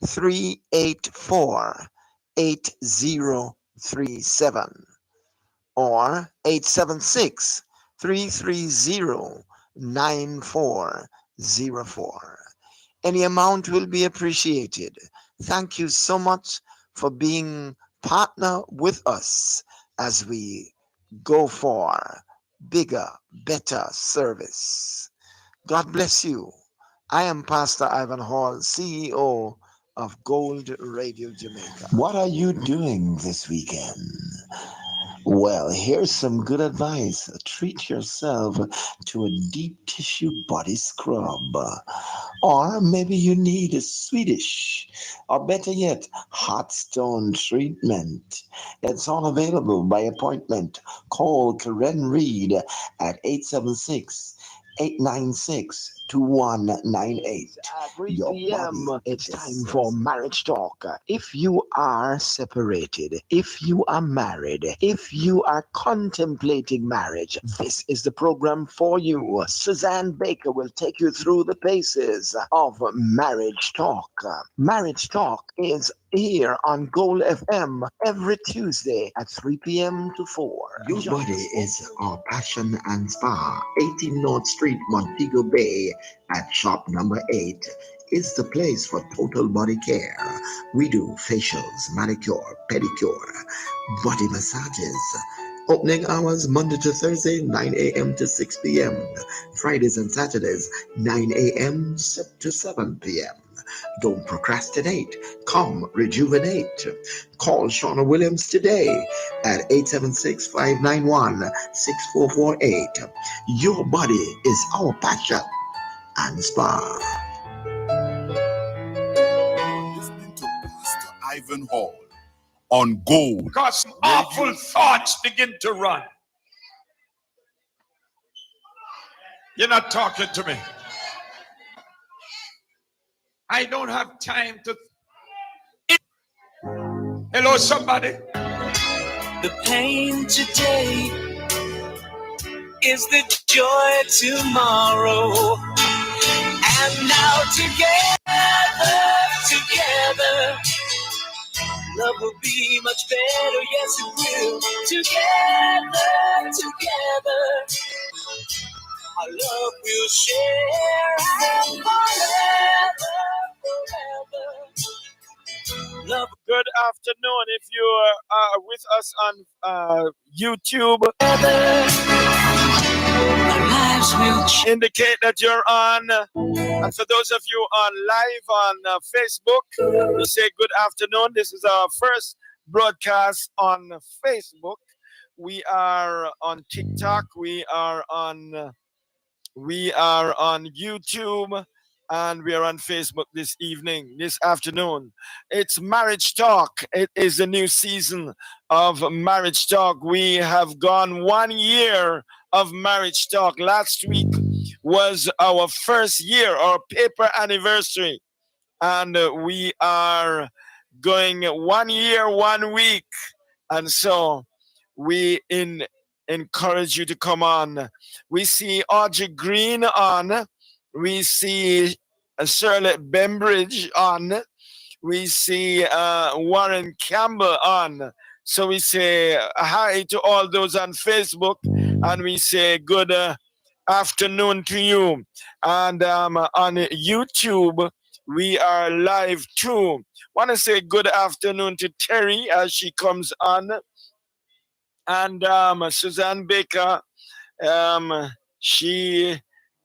384 8037 or 876-330-9404. Any amount will be appreciated. Thank you so much for being partner with us as we go for bigger, better service. God bless you. I am Pastor Ivan Hall, CEO of Gold Radio Jamaica. What are you doing this weekend? Well, here's some good advice. Treat yourself to a deep tissue body scrub. Or maybe you need a Swedish, or better yet, hot stone treatment. It's all available by appointment. Call Karen Reed at 876-896-2198. 3 p.m. It's time for Marriage Talk. If you are separated, if you are married, if you are contemplating marriage, this is the program for you. Suzanne Baker will take you through the paces of Marriage Talk. Marriage Talk is here on Gold FM every Tuesday at 3 p.m. to 4. Your body is our passion and spa. 18 North Street, Montego Bay at shop number 8 is the place for total body care. We do facials, manicure, pedicure, body massages. Opening hours Monday to Thursday, 9 a.m. to 6 p.m. Fridays and Saturdays, 9 a.m. to 7 p.m. Don't procrastinate. Come rejuvenate. Call Shauna Williams today at 876-591-6448. Your body is our passion and spa. Listening to Pastor Ivan Hall on Gold. Because awful thoughts begin to run. You're not talking to me. I don't have time to. Hello, somebody. The pain today is the joy tomorrow. And now together, love will be much better. Yes, it will. Together, our love will share and forever. Love. Good afternoon. If you are with us on YouTube, indicate that you're on. And for those of you on live on Facebook, we say good afternoon. This is our first broadcast on Facebook. We are on TikTok. We are on YouTube. And we are on Facebook this afternoon. It's Marriage Talk. It is the new season of Marriage Talk. We have gone 1 year of Marriage Talk. Last week was our first year, our paper anniversary. And we are going 1 year, 1 week. And so we encourage you to come on. We see Audrey Green on. We see Charlotte Bembridge on. We see Warren Campbell on. So we say hi to all those on Facebook, and we say good afternoon to you. And on YouTube, we are live too. Want to say good afternoon to Terry as she comes on. And Suzanne Baker, she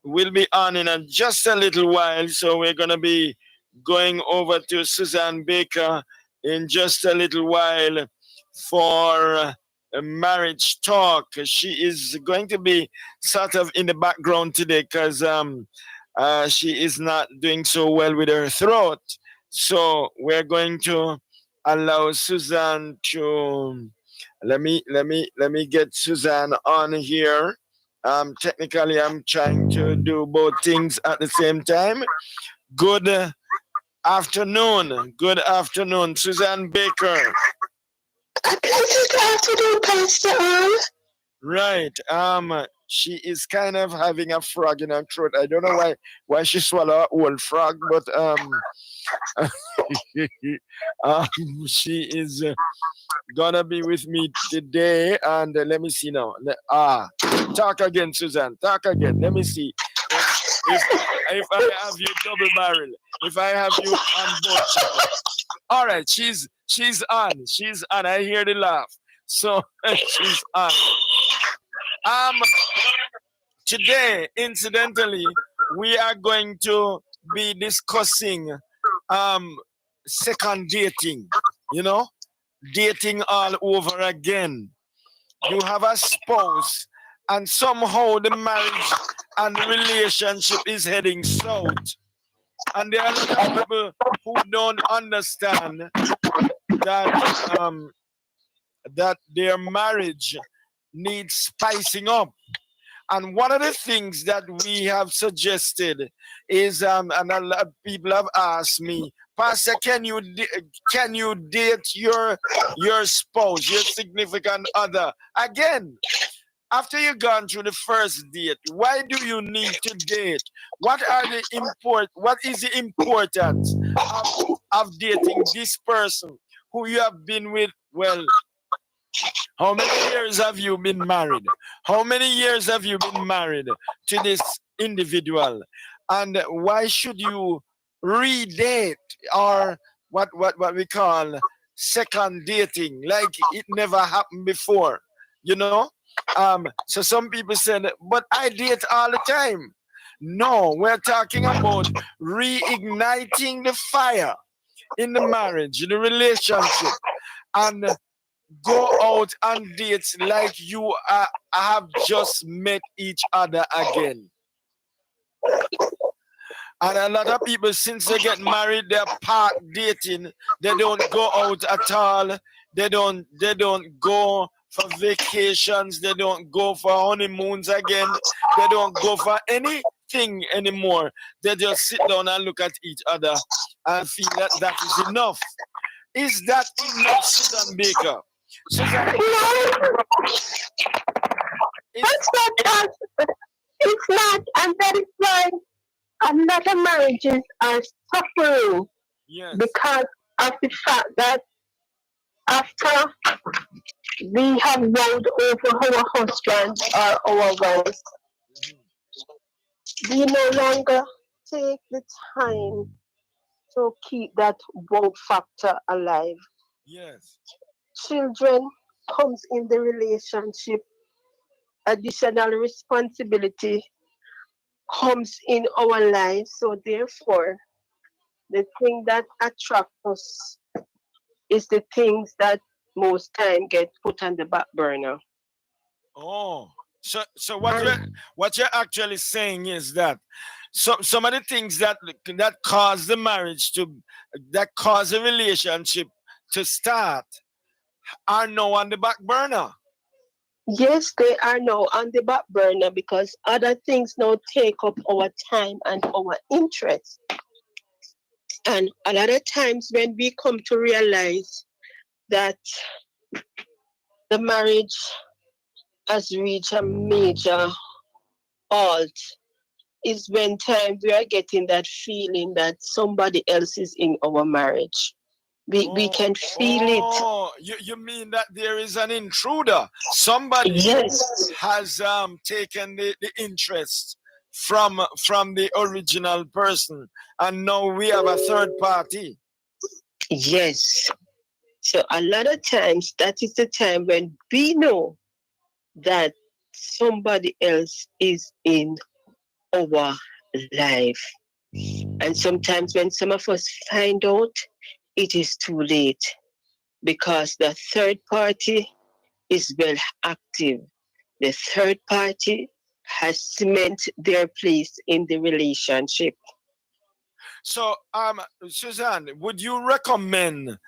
will be on in just a little while, so we're going to be going over to Suzanne Baker in just a little while for a Marriage Talk. She is going to be sort of in the background today because she is not doing so well with her throat. So we're going to allow Suzanne to let me get Suzanne on here. Technically, I'm trying to do both things at the same time. Good afternoon. Good afternoon, Suzanne Baker. A pleasant afternoon, Pastor Al. Right. She is kind of having a frog in her throat. I don't know why she swallowed a whole frog, but um she is gonna be with me today. And let me see now. Talk again, Suzanne. Talk again. Let me see. If I have you double barrel, if I have you on both channels. All right, she's on. She's on. I hear the laugh. So she's on. Um, Today, incidentally, we are going to be discussing um second dating. You know, dating all over again. You have a spouse, and somehow the marriage and relationship is heading south. And there are a lot of people who don't understand that their marriage needs spicing up. And one of the things that we have suggested is, and a lot of people have asked me, Pastor, can you date your spouse, your significant other again? After you've gone through the first date, why do you need to date? What is the importance of dating this person who you have been with? Well, how many years have you been married? How many years have you been married to this individual? And why should you redate, or what we call second dating, like it never happened before? You know? So some people said, but I date all the time. No, we're talking about reigniting the fire in the marriage, the relationship, and go out on dates like you have just met each other again. And a lot of people, since they get married, they're park dating. They don't go out at all. They don't go for vacations. They don't go for honeymoons again. They don't go for anything anymore. They just sit down and look at each other and feel that that is enough. Is that enough, Susan Baker? Susan, It's not. It's not, and that is why a lot of marriages are suffering, yes, because of the fact that after we have rolled over our husband or our wife, we no longer take the time to keep that wow factor alive. yes. Children comes in the relationship, additional responsibility comes in our lives. So therefore, the thing that attracts us is the things that most time get put on the back burner. Oh, so what you're actually saying is that some of the things that cause the marriage that cause the relationship to start are now on the back burner. Yes, they are now on the back burner because other things now take up our time and our interest. And a lot of times when we come to realize that the marriage has reached a major halt is when time we are getting that feeling that somebody else is in our marriage. We can feel it. Oh, you mean that there is an intruder? Somebody Yes. has taken the interest from the original person, and now we have a third party. Yes. So a lot of times that is the time when we know that somebody else is in our life. And sometimes when some of us find out, it is too late because the third party is well active. The third party has cemented their place in the relationship. So, Suzanne, would you recommend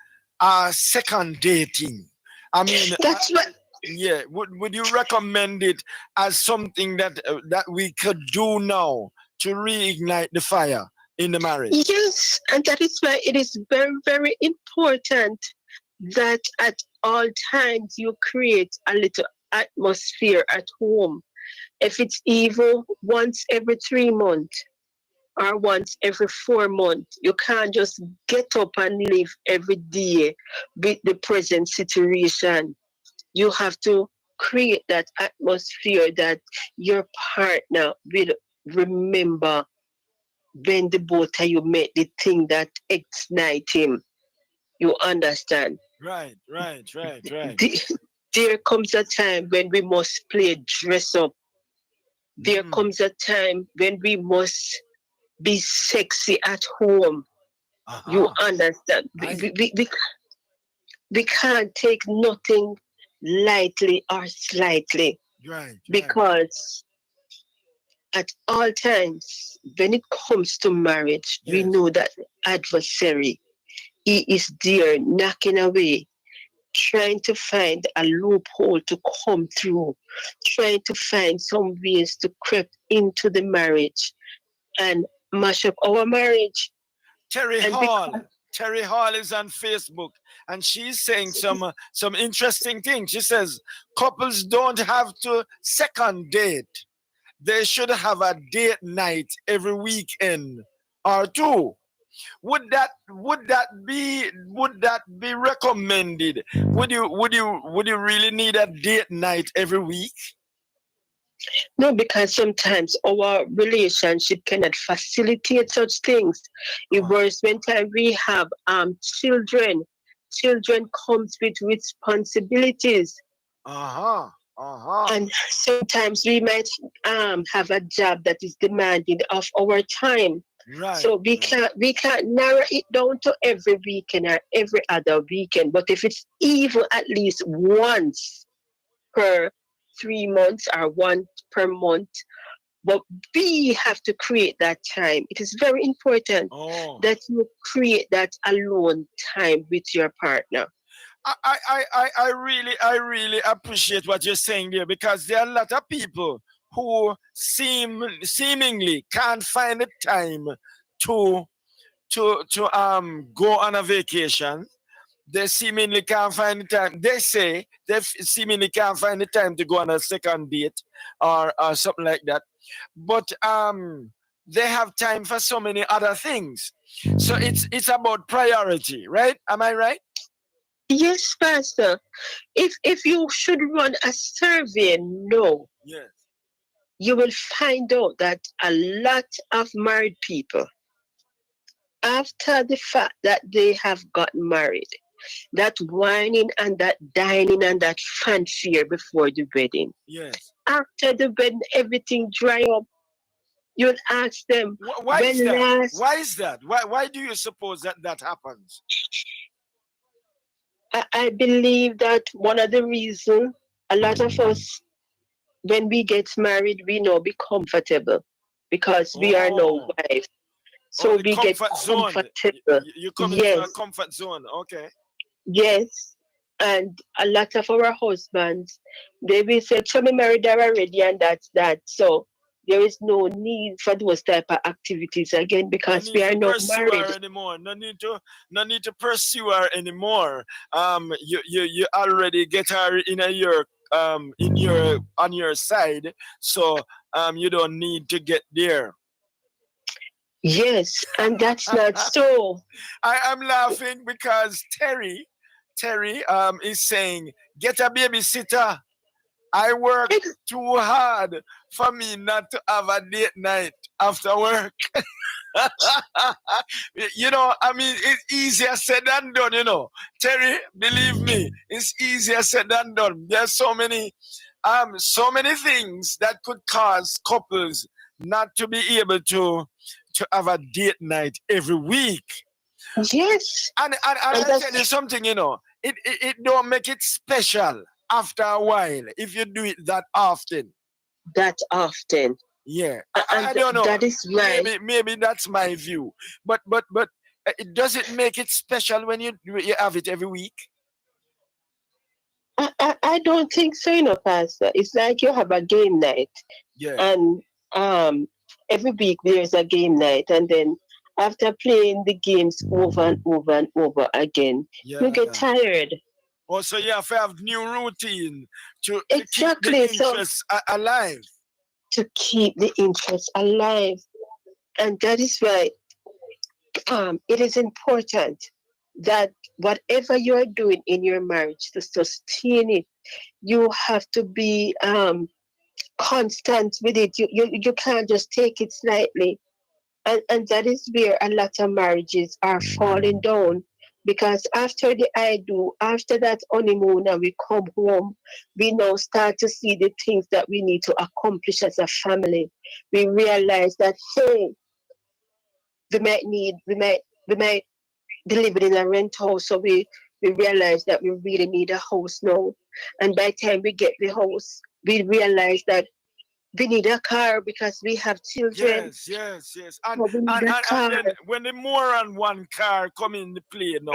second dating? I mean, That's what. yeah. Would you recommend it as something that we could do now to reignite the fire in the marriage? Yes, and that is why it is very, very important that at all times you create a little atmosphere at home. If it's even once every 3 months or once every 4 months, you can't just get up and live every day with the present situation. You have to create that atmosphere that your partner will remember when the both of you met the thing that ignite him. You understand? Right. The- there comes a time when we must play dress up. There comes a time when we must be sexy at home. You understand? We can't take nothing lightly or slightly, Right. because at all times, when it comes to marriage, we Yes. know that the adversary, he is there knocking away, trying to find a loophole to come through, trying to find some ways to creep into the marriage and mash up our marriage. Terry And Hall. because, Terry Hall is on Facebook, and she's saying some interesting things. She says couples don't have to second date. They should have a date night every weekend or two. Would that be recommended? Would you really need a date night every week? no, because sometimes our relationship cannot facilitate such things. It was when time we have children. Children comes with responsibilities. And sometimes we might have a job that is demanding of our time. Right. So we can't narrow it down to every weekend or every other weekend. But if it's even at least once per 3 months or once per month, but we have to create that time. It is very important that you create that alone time with your partner. I really appreciate what you're saying there, because there are a lot of people who seemingly can't find the time to go on a vacation. They seemingly can't find the time. They say they seemingly can't find the time to go on a second date or something like that. But they have time for so many other things. So it's about priority, right? Am I right? Yes, Pastor. If you should run a survey, no, Yes. you will find out that a lot of married people, after the fact that they have gotten married, that whining and that dining and that fanfare before the wedding, Yes. after the wedding, everything dry up. You'll ask them, Why is when that? last? Why is that? Why do you suppose that happens? I believe that one of the reasons a lot of us, when we get married, we now be comfortable because we are now wives. So The we get comfort zone. comfortable. You come into a Yes, comfort zone. Okay. yes. And a lot of our husbands, they will say, so me married her already and that's that. So there is no need for those type of activities again No because need we to are not pursue married. her anymore. No need to pursue her anymore. You already get her on your side. So you don't need to get there. Yes, and that's not so. I am laughing because Terry is saying, get a babysitter. I work too hard for me not to have a date night after work. I mean, it's easier said than done. Terry, believe me, it's easier said than done. There's so many things that could cause couples not to be able to have a date night every week. Yes. And I'll tell you something, it don't make it special after a while if you do it that often. That often. Yeah, And I don't know. that is right. Maybe that's my view. But does it make it special when you have it every week? I don't think so, Pastor. It's like you have a game night, Yeah. and every week there's a game night, and then after playing the games over and over and over again, you get tired. Also, you have to have new routine to keep the Exactly. So interest alive. to keep the interest alive. And that is why it is important that whatever you are doing in your marriage to sustain it, you have to be constant with it. You can't just take it slightly. And that is where a lot of marriages are falling down. Because after the I do, after that honeymoon and we come home, we now start to see the things that we need to accomplish as a family. We realize that, hey, we might be living in a rent house, so we realize that we really need a house now. And by the time we get the house, we realize that we need a car because we have children. Yes. So we need a And car. then when the more than one car come in the play now,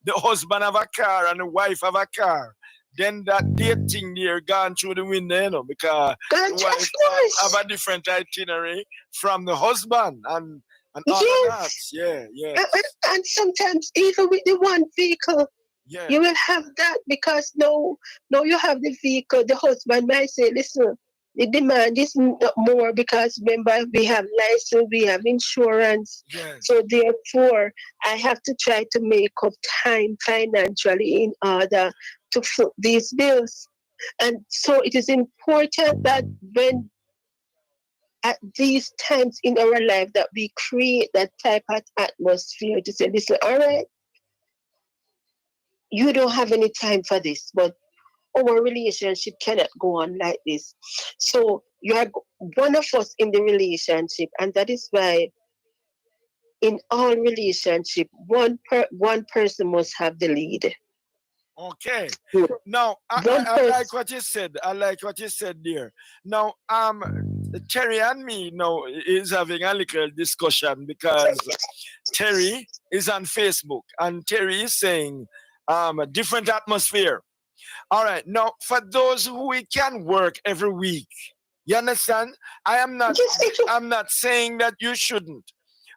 the husband have a car and the wife have a car, then that dating there gone through the window, because God, the of wife course. have a different itinerary from the husband and all of that. Yes. Yeah. And sometimes even with the one vehicle, you will have that because now you have the vehicle. The husband might say, listen, the demand is more because remember we have license, we have insurance. Yes. So therefore, I have to try to make up time financially in order to foot these bills. And so it is important that when at these times in our life that we create that type of atmosphere to say, listen, all right, you don't have any time for this, but our relationship cannot go on like this. So you are one of us in the relationship, and that is why in all relationship, one person must have the lead. Okay. Good. Now One I like person. what you said. I like what you said there. Now Terry and me now is having a little discussion because Terry is on Facebook and Terry is saying a different atmosphere. All right. Now for those who we can work every week, you understand? I'm not saying that you shouldn't.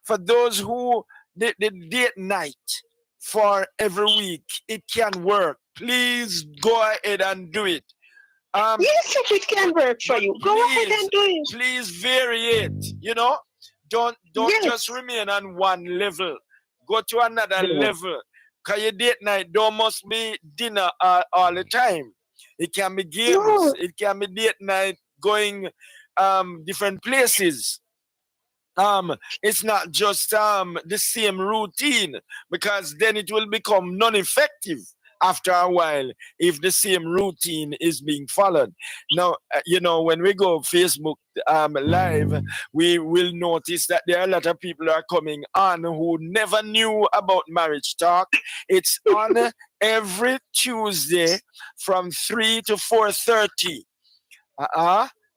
For those who the date night for every week, it can work. Please go ahead and do it. Yes, if it can work for you, go ahead and do it. Please vary it. Don't Yes. just remain on one level. Go to another level. Cause your date night don't must be dinner all the time. It can be games. No. It can be date night going different places. It's not just the same routine, because then it will become non-effective after a while if the same routine is being followed. Now, when we go Facebook live, we will notice that there are a lot of people who are coming on who never knew about Marriage Talk. It's on every Tuesday from 3 to 4:30.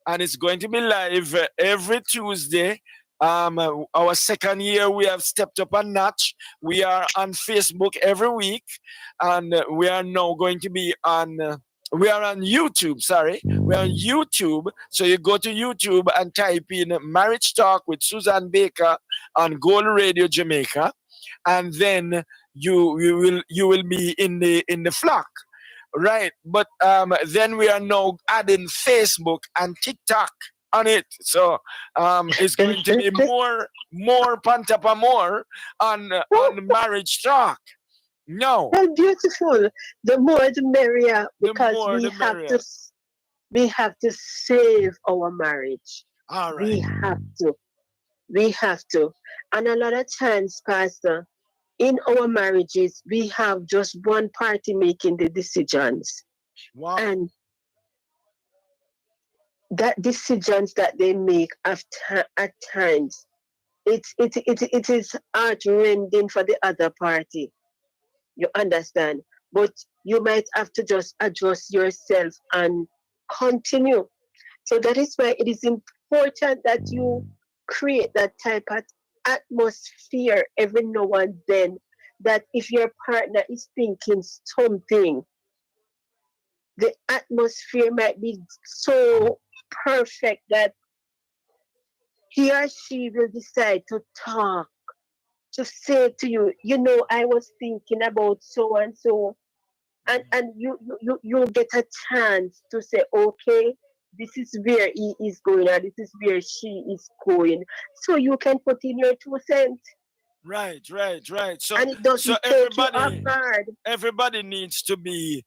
And it's going to be live every Tuesday. Our second year, we have stepped up a notch. We are on Facebook every week, and we are now going to be on. We are on YouTube. Sorry, we're on YouTube. So you go to YouTube and type in "Marriage Talk with Susan Baker" on Gold Radio Jamaica, and then you will be in the flock. Right, but then we are now adding Facebook and TikTok on it, so it's going to be more pantapa more on Marriage Talk. No, Well, beautiful. The more the merrier, the because more the merrier. we have to save our marriage. All We right. have to. And a lot of times, Pastor, in our marriages, we have just one party making the decisions. Wow. And that decisions that they make at times, it is heart-rending for the other party. You understand? But you might have to just adjust yourself and continue. So that is why it is important that you create that type of atmosphere every now and then, that if your partner is thinking something, the atmosphere might be so perfect that he or she will decide to talk, to say to you, I was thinking about so and so. And you get a chance to say, okay, this is where he is going, or this is where she is going. So you can put in your 2 cents. Right. So And it doesn't take you off guard. everybody needs to be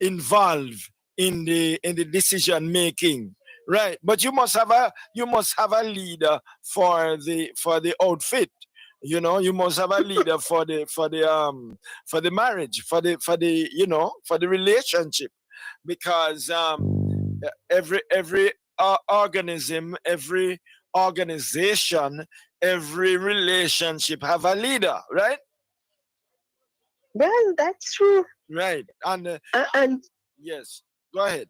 involved in the decision making, right? But you must have a leader for the outfit. You must have a leader for the marriage, for the relationship, because every organism, every organization, every relationship have a leader, right? Well, that's true. Right. And Yes, go ahead.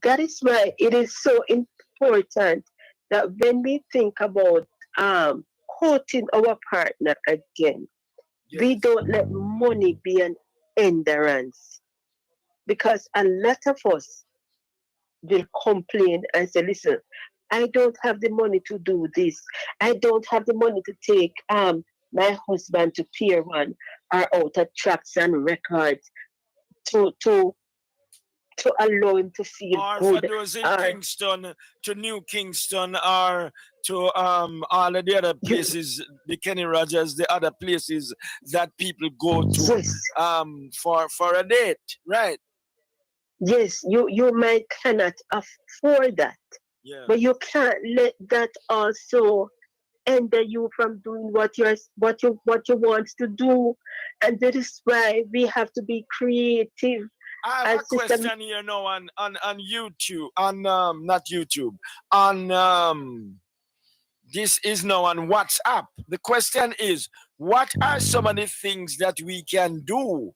that is why it is so important that when we think about courting our partner again, we Yes. don't let money be an hindrance. Because a lot of us will complain and say, listen, I don't have the money to do this. I don't have the money to take my husband to Pier 1 or out at tracks and records to to to allow him to feel Or for good. those in Or Kingston, to New Kingston, or to all of the other you, places, the Kenny Rogers, the other places that people go to yes, for a date, right? yes, you might cannot afford that, Yeah. but you can't let that also hinder you from doing what you want to do. And that is why we have to be creative. I have As a Sister, question here now on YouTube, on not YouTube, on this is now on WhatsApp. The question is, what are some of the things that we can do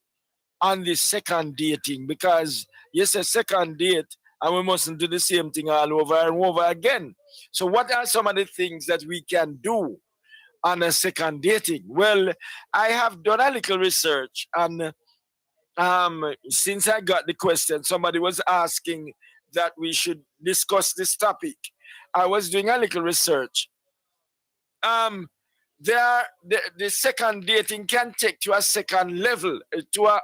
on the second dating? Because yes, a second date, and we mustn't do the same thing all over and over again. So, what are some of the things that we can do on a second dating? Well, I have done a little research, and since I got the question, somebody was asking that we should discuss this topic. I was doing a little research. Um, the second dating can take to a second level,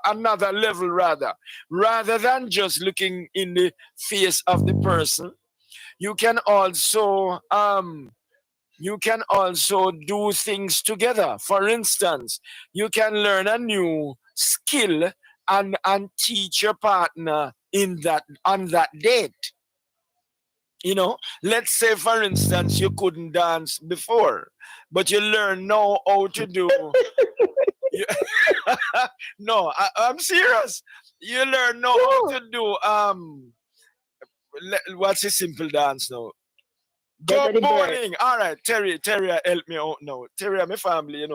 another level rather than just looking in the face of the person. You can also do things together. For instance, you can learn a new skill and teach your partner in that on that date. Let's say, for instance, you couldn't dance before, but you learn now how to do. you- no, I'm serious. You learn now how no, to do what's a simple dance now? Go better the bird. bowling. All right, Terry, help me out now. Terry, my family.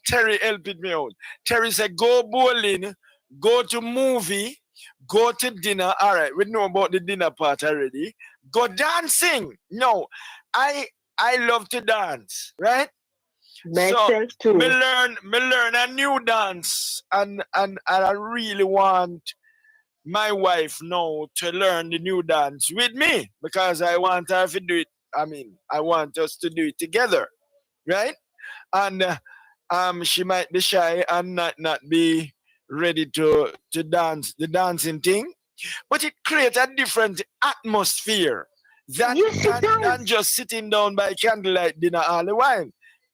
Terry helped me out. Terry said, go bowling, go to movie, go to dinner. All right, we know about the dinner part already. Go dancing. No, I I love to dance, right? So Myself too. me learn a new dance, and I really want my wife now to learn the new dance with me because I want her to do it. I mean, I want us to do it together, right? And she might be shy and not be ready to dance the dancing thing, but it creates a different atmosphere Yes, it than does. just sitting down by candlelight dinner all the while.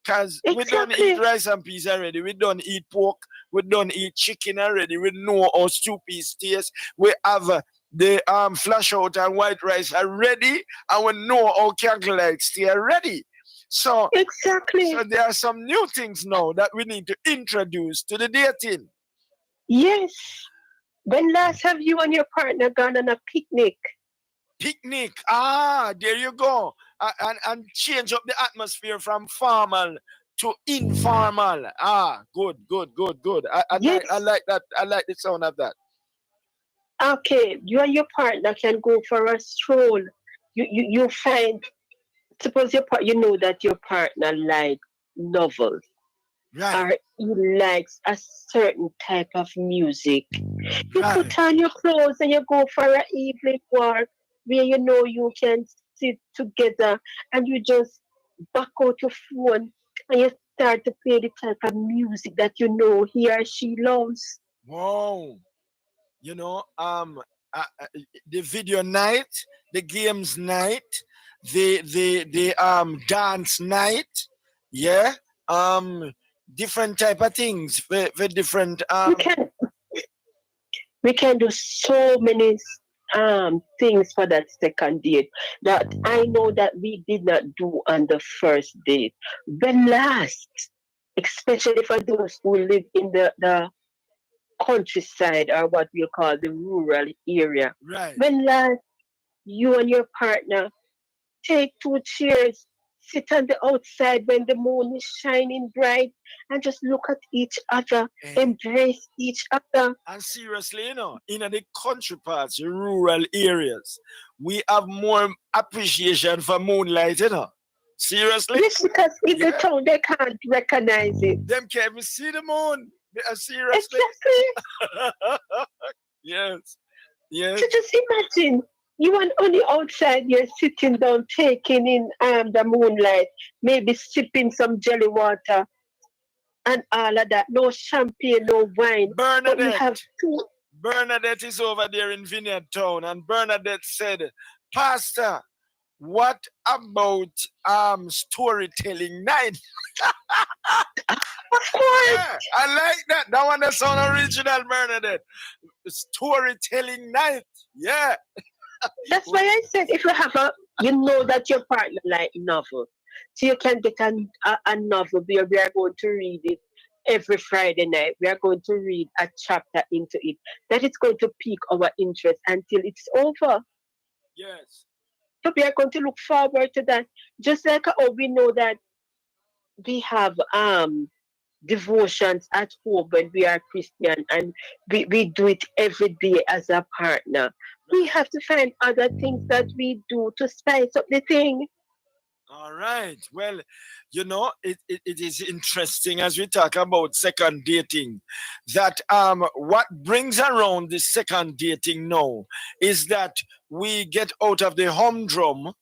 Cause we don't eat Exactly. rice and peas already. We don't eat pork. We don't eat chicken already. We know our stew peas taste. We have the flash out and white rice already, and we know our candlelight stay already. So Exactly. there are some new things now that we need to introduce to the dating. Yes. When last have you and your partner gone on a picnic? Picnic. There you go. And change up the atmosphere from formal to informal. Good. I Yes. like that. I like the sound of that. Okay. You and your partner can go for a stroll. You find, suppose you know that your partner likes novels, Right, or he likes a certain type of music. You right. put on your clothes and you go for an evening walk where you know you can sit together, and you just back out your phone and you start to play the type of music that you know he or she loves. Wow. You know, the video night, the games night, the dance night, yeah, different type of things for different we can do so many things for that second date that I know that we did not do on the first date. When last, especially for those who live in the countryside or what we call the rural area. right. When last you and your partner take 2 chairs, sit on the outside when the moon is shining bright, and just look at each other, embrace each other. And seriously, in the country parts, the rural areas, we have more appreciation for moonlight, Seriously? Yes, because in the town they can't recognize it. Them can't even see the moon. Seriously? Exactly. Yes. Yes. So just imagine you and on the outside, you're sitting down, taking in the moonlight, maybe sipping some jelly water and all of that. No champagne, no wine. But we have Bernadette is over there in Vineyard Town, and Bernadette said, Pastor, what about storytelling night? Of course. Yeah, I like that. That one that's on original, Bernadette. Storytelling night. Yeah. That's why I said if you have you know that your partner like novel. So you can get a novel where we are going to read it every Friday night. We are going to read a chapter into it. That is going to pique our interest until it's over. Yes. So we are going to look forward to that. Just like we know that we have devotions at home when we are Christian and we do it every day as a partner. We have to find other things that we do to spice up the thing. All right. Well, it is interesting as we talk about second dating that what brings around the second dating now is that we get out of the humdrum.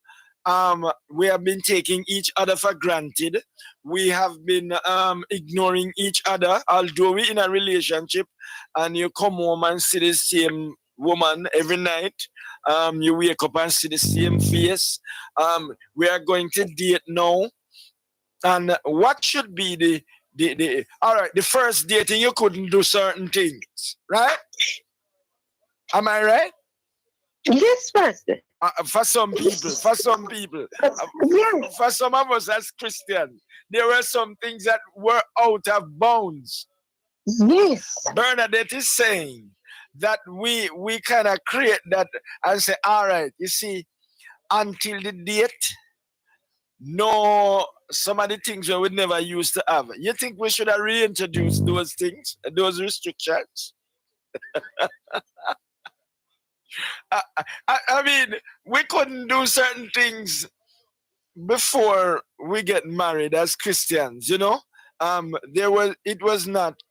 We have been taking each other for granted. We have been ignoring each other, although we're in a relationship and you come home and see the same woman every night. You wake up and see the same face. We are going to date now. And what should be the all right, the first dating you couldn't do certain things, right? Am I right? Yes, Pastor. For some people, Yes. for some of us as Christians, there were some things that were out of bounds. Yes. Bernadette is saying that we kind of create that and say, all right, you see, until the date, no, some of the things we would never used to have. You think we should have reintroduced those things, those restrictions? I mean, we couldn't do certain things before we get married as Christians, it was not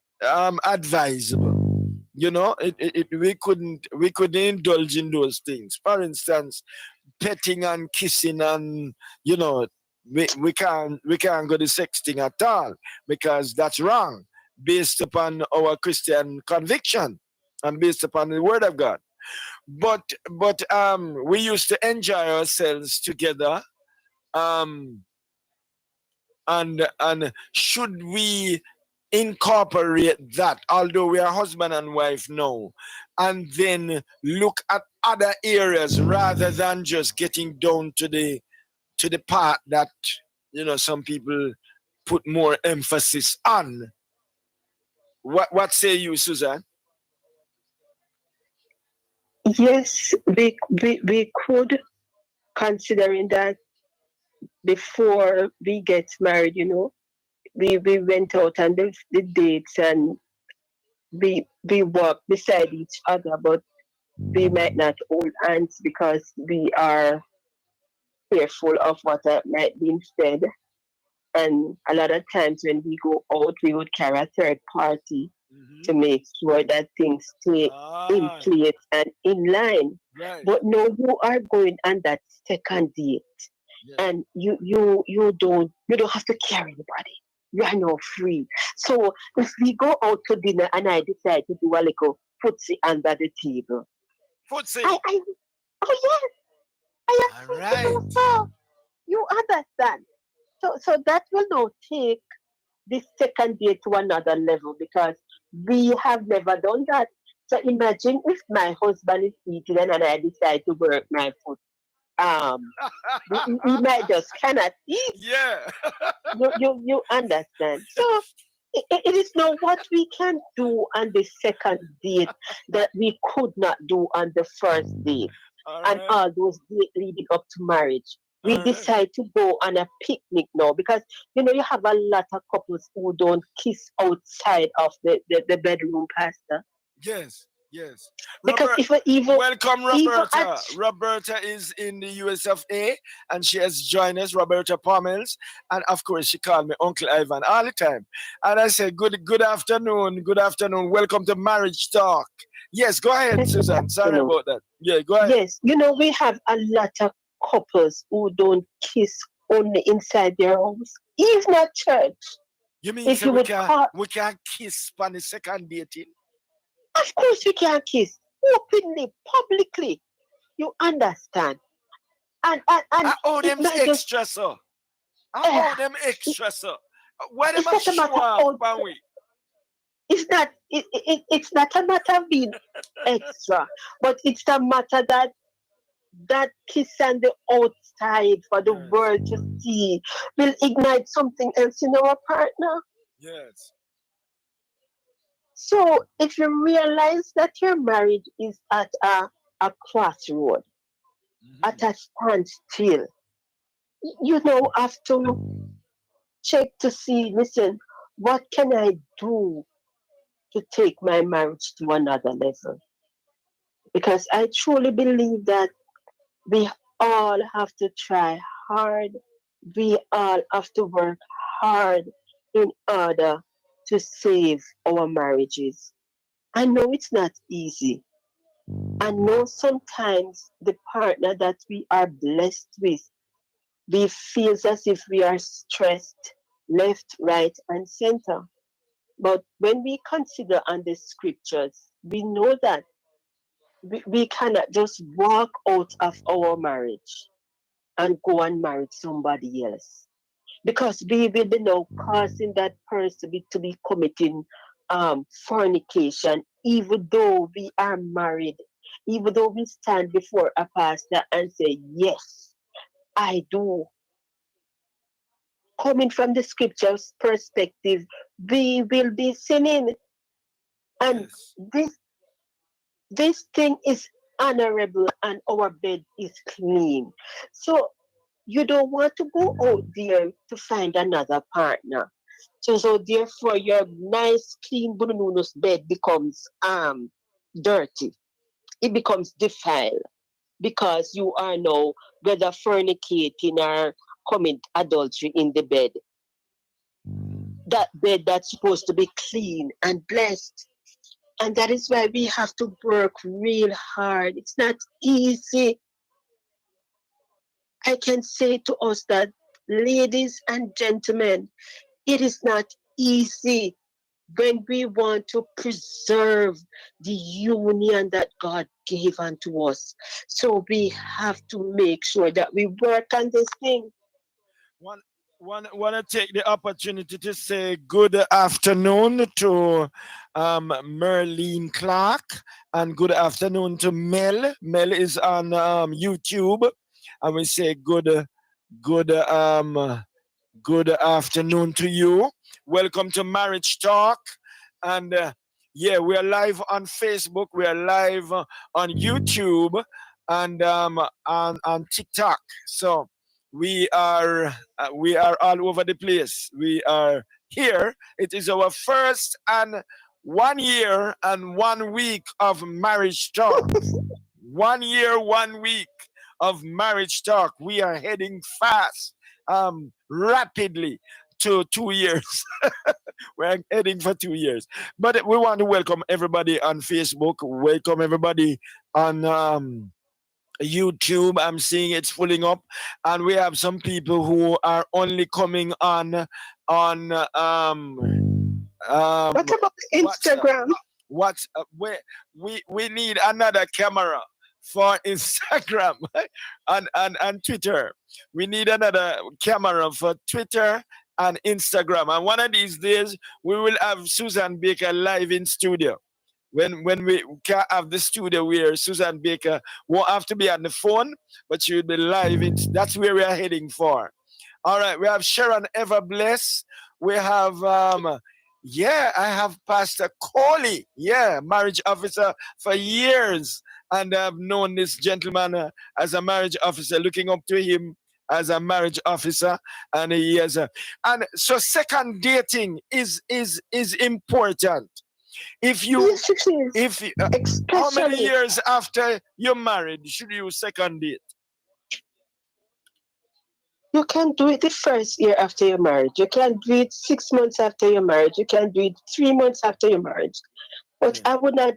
advisable. We couldn't indulge in those things. For instance, petting and kissing and we can't go to sexting at all because that's wrong based upon our Christian conviction and based upon the word of God. But we used to enjoy ourselves together. And should we incorporate that, although we are husband and wife now, and then look at other areas rather than just getting down to the part that some people put more emphasis on? What say you, Suzanne? Yes, we could, considering that before we get married, we went out on the dates and we walked beside each other, but we might not hold hands because we are fearful of what might be said. And a lot of times when we go out, we would carry a third party to make sure that things stay in place and in line. Right. But no, you are going on that second date, and you don't have to carry anybody. You are now free. So if we go out to dinner and I decide to do a little footsie under the table, Footsie. Oh yes, I All am right. thinking so. You understand? So that will now take this second date to another level because we have never done that. So imagine if my husband is eating and I decide to work my foot. Um, we might just cannot eat. Yeah. You understand? So it is now what we can do on the second date that we could not do on the first date All and right. all those dates leading up to marriage. We All right. decide to go on a picnic now because you have a lot of couples who don't kiss outside of the bedroom, Pastor. Yes. Yes. Because Robert. if we Welcome, even at Roberta. Roberta is in the US of A, and she has joined us, Roberta Pommels. And of course, she called me Uncle Ivan all the time. And I said, good afternoon, good afternoon. Welcome to Marriage Talk. Yes, go ahead, Susan. Sorry you about that. Yeah, go ahead. yes, we have a lot of couples who don't kiss only inside their homes, even at church. You mean If say you would call, we can kiss on the second dating? of course we can kiss openly, publicly. You understand? And I owe it them might just extra, sir. I uh, owe them it, extra, sir. Why them it's a not a show matter off, of man? We? it's not a matter of being extra, but it's a matter that kiss on the outside for the Yes. world to see will ignite something else in our partner. Yes. So if you realize that your marriage is at a crossroad, at Hmm. a standstill, you now have to check to see, listen, what can I do to take my marriage to another level? Because I truly believe that we all have to try hard. We all have to work hard in order to save our marriages. I know it's not easy. I know sometimes the partner that we are blessed with, we feel as if we are stressed left, right, and center. But when we consider on the scriptures, we know that we cannot just walk out of our marriage and go and marry somebody else. Because we will be now causing that person to be committing fornication, even though we are married, even though we stand before a pastor and say, yes, I do. Coming from the scriptures perspective, we will be sinning. And Yes. this thing is honorable and our bed is clean. So you don't want to go out there to find another partner. So therefore your nice clean Bruno's bed becomes dirty. It becomes defiled because you are now whether fornicating or commit adultery in the bed. That bed that's supposed to be clean and blessed. And that is why we have to work real hard. It's not easy. I can say to us that, ladies and gentlemen, it is not easy when we want to preserve the union that God gave unto us. So we have to make sure that we work on this thing. One, want to take the opportunity to say good afternoon to Merlene Clark and good afternoon to Mel. Mel is on YouTube, and we say good good afternoon to you. Welcome to Marriage Talk, and yeah, we are live on Facebook. We are live on YouTube and on TikTok. So we are all over the place. We are here. It is our first and 1 year and 1 week of marriage talk. 1 year, 1 week of marriage talk. We are heading fast, rapidly to 2 years. We're heading for 2 years. But we want to welcome everybody on Facebook. Welcome everybody on YouTube. I'm seeing it's filling up, and we have some people who are only coming on What about WhatsApp. Instagram? WhatsApp. We need another camera. for Instagram and Twitter. We need another camera for Twitter and Instagram. And one of these days, we will have Susan Baker live in studio. When we can't have the studio where Susan Baker won't have to be on the phone, but she will be live. That's where we are heading for. All right, we have Sharon Everbless. We have, I have Pastor Coley, marriage officer for years. And I've known this gentleman as a marriage officer, looking up to him as a marriage officer. And he has and so second dating is important. If you, Yes, it is. how many Especially, years after you're married should you second date? you can do it the first year after your marriage. You can do it 6 months after your marriage. You can do it 3 months after your marriage. But I would not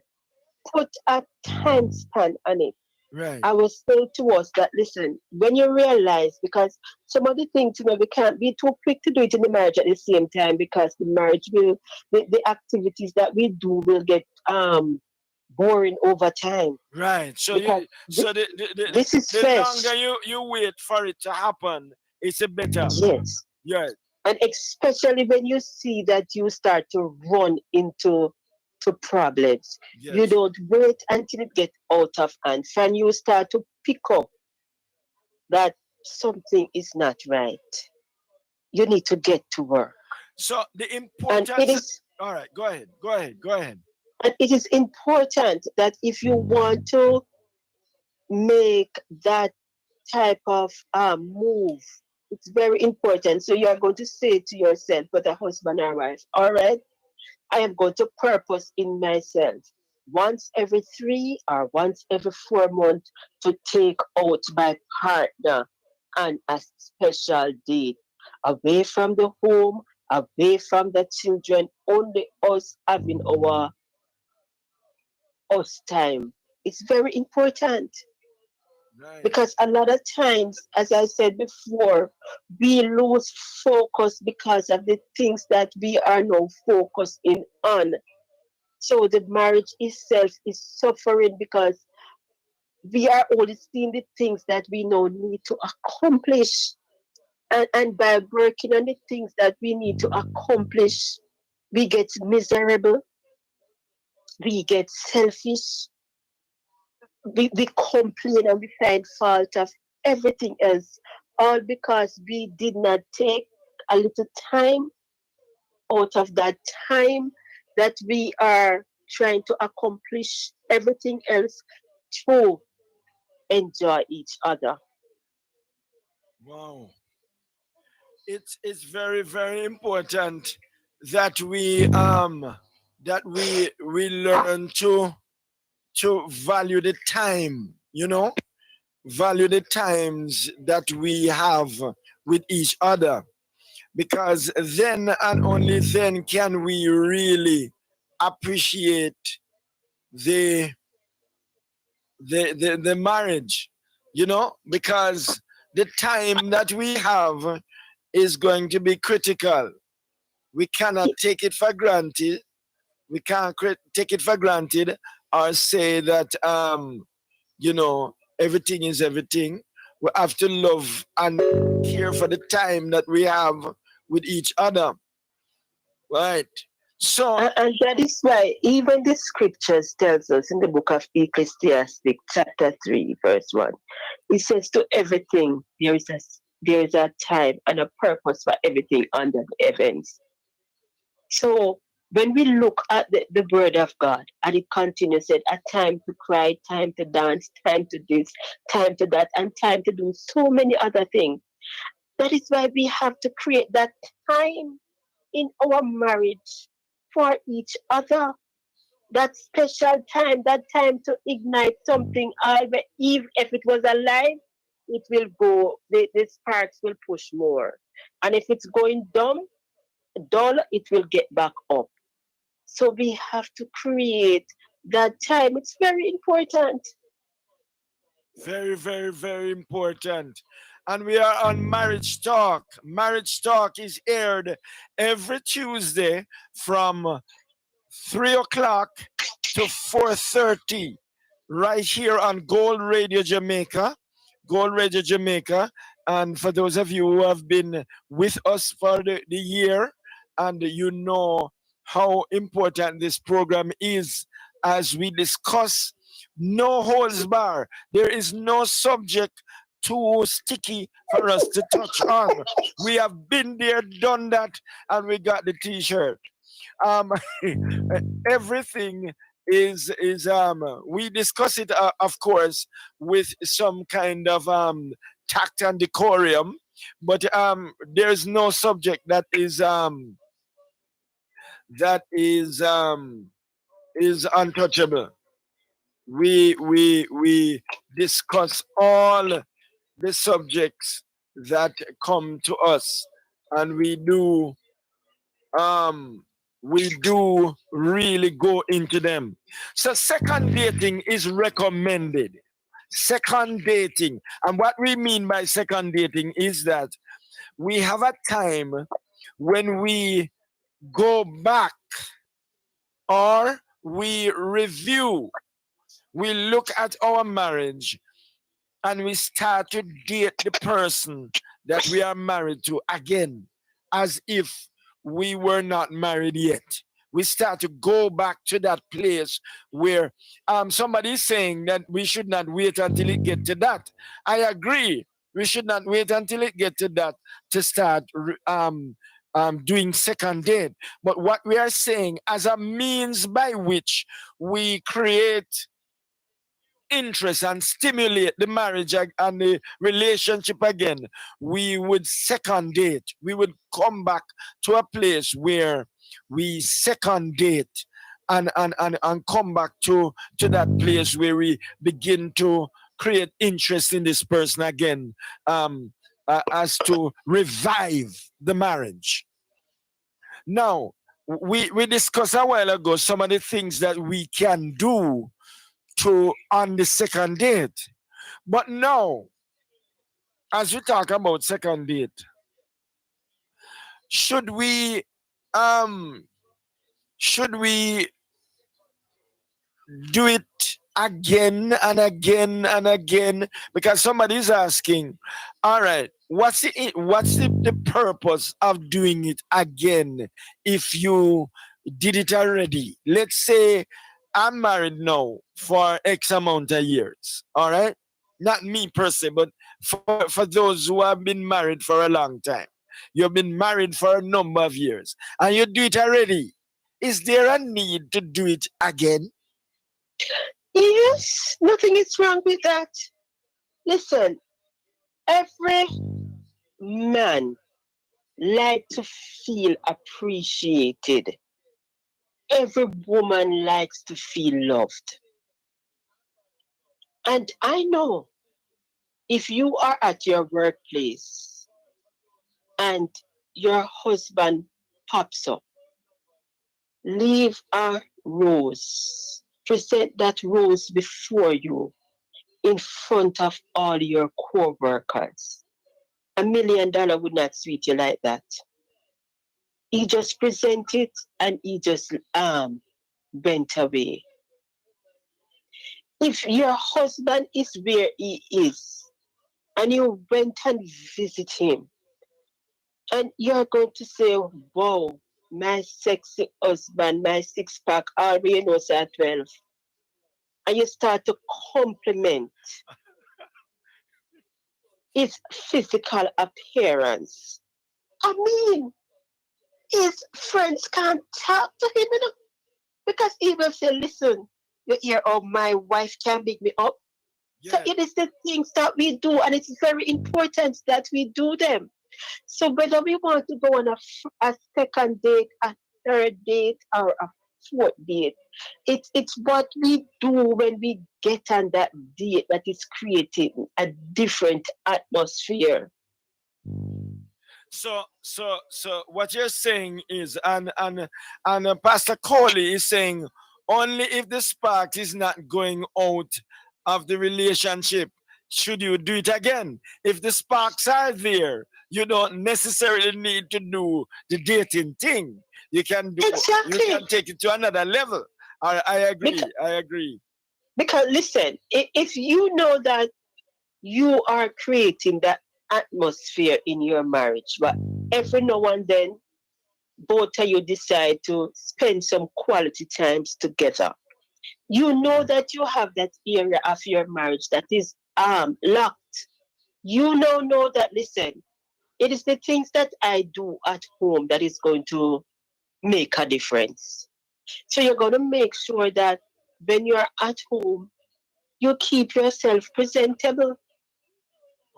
put a time span on it. Right. I will say to us that, listen, when you realize, because some of the things, we can't be too quick to do it in the marriage at the same time, because the marriage will, the activities that we do will get boring over time. Right. So Because this is the fresh. longer you wait for it to happen, it's a better. Yes. Yeah. And especially when you see that you start to run into problems. Yes. You don't wait until it gets out of hand. And you start to pick up that something is not right. You need to get to work. So the And importance. it is All right. Go ahead. and it is important that if you want to make that type of move, it's very important. So you are going to say to yourself, whether husband or wife, all right, I am going to purpose in myself once every 3 or once every 4 months to take out my partner on a special date, away from the home, away from the children, only us having our us time. It's very important. Right. Because a lot of times, as I said before, we lose focus because of the things that we are now focusing on. So the marriage itself is suffering because we are only seeing the things that we now need to accomplish. And by working on the things that we need to accomplish, we get miserable, we get selfish, we complain and we find fault of everything else, all because we did not take a little time out of that time that we are trying to accomplish everything else to enjoy each other. Wow. It's very, very important that we learn to value the time, value the times that we have with each other, because then and only then can we really appreciate the marriage, because the time that we have is going to be critical. We cannot take it for granted. We can't take it for granted or say that everything is everything. We have to love and care for the time that we have with each other, right? So And that is why even the scriptures tells us in the book of Ecclesiastic, chapter 3, verse 1, it says to everything there is a time and a purpose for everything under the heavens. So when we look at the word of God, and it continues, said a time to cry, time to dance, time to this, time to that, and time to do so many other things. That is why we have to create that time in our marriage for each other. That special time, that time to ignite something. Even if it was alive, it will go, the sparks will push more. And if it's going dull, it will get back up. So we have to create that time. It's very important. very, very, very important. And we are on Marriage Talk. Marriage Talk is aired every Tuesday from 3 o'clock to 4:30 right here on Gold Radio Jamaica. Gold Radio Jamaica. And for those of you who have been with us for the year, and you know how important this program is as we discuss no holds bar. There is no subject too sticky for us to touch on. We have been there, done that, and we got the t-shirt. Um, everything is we discuss it of course with some kind of tact and decorum, but there's no subject that is untouchable. We discuss all the subjects that come to us, and um we do really go into them. So second dating is recommended. Second dating, and what we mean by second dating is that we have a time when we go back, or we review, we look at our marriage, and we start to date the person that we are married to again, as if we were not married yet. We start to go back to that place where somebody is saying that we should not wait until it get to that. I agree. We should not wait until it get to that to start doing second date. But what we are saying as a means by which we create interest and stimulate the marriage and the relationship again, we would second date. We would come back to a place where we second date and come back to that place where we begin to create interest in this person again, as to revive the marriage. Now, we discussed a while ago some of the things that we can do to on the second date. But now, as we talk about second date, should we should we do it again and again and again? Because somebody's asking, all right, what's the purpose of doing it again if you did it already? Let's say I'm married now for X amount of years. All right. Not me per se, but for those who have been married for a long time. You've been married for a number of years and you do it already. Is there a need to do it again? Yes, nothing is wrong with that. Listen, every man like to feel appreciated. Every woman likes to feel loved. And I know if you are at your workplace and your husband pops up, leave a rose, present that rose before you in front of all your co-workers. $1 million would not sweet you like that. He just present it and he just went away. If your husband is where he is and you went and visit him and you're going to say, wow, my sexy husband, my six-pack already knows at 12. And you start to compliment his physical appearance. I mean, his friends can't talk to him, you know, because he will say, listen, you hear, oh, my wife can pick me up. Yeah. So it is the things that we do, and it's very important that we do them. So whether we want to go on a second date, a third date, or a fourth date, it's what we do when we get on that date that is creating a different atmosphere. So what you're saying is, and Pastor Coley is saying, only if the spark is not going out of the relationship should you do it again. If the sparks are there, you don't necessarily need to do the dating thing. You can do, exactly. You can take it to another level. I agree. Because listen, if you know that you are creating that atmosphere in your marriage, but every now and then both of you decide to spend some quality times together, you know that you have that area of your marriage that is locked. You now know that, listen, it is the things that I do at home that is going to make a difference. So you're going to make sure that when you're at home, you keep yourself presentable.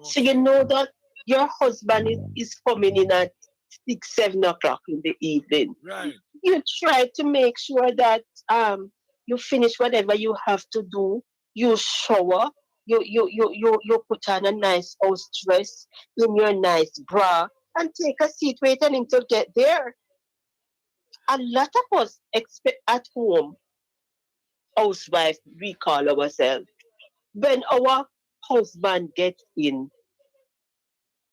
So you know that your husband is coming in at 6, 7 o'clock in the evening. Right. You try to make sure that you finish whatever you have to do. You shower. You put on a nice house dress in your nice bra and take a seat waiting to get there. A lot of us expect at home, housewife, we call ourselves. When our husband gets in,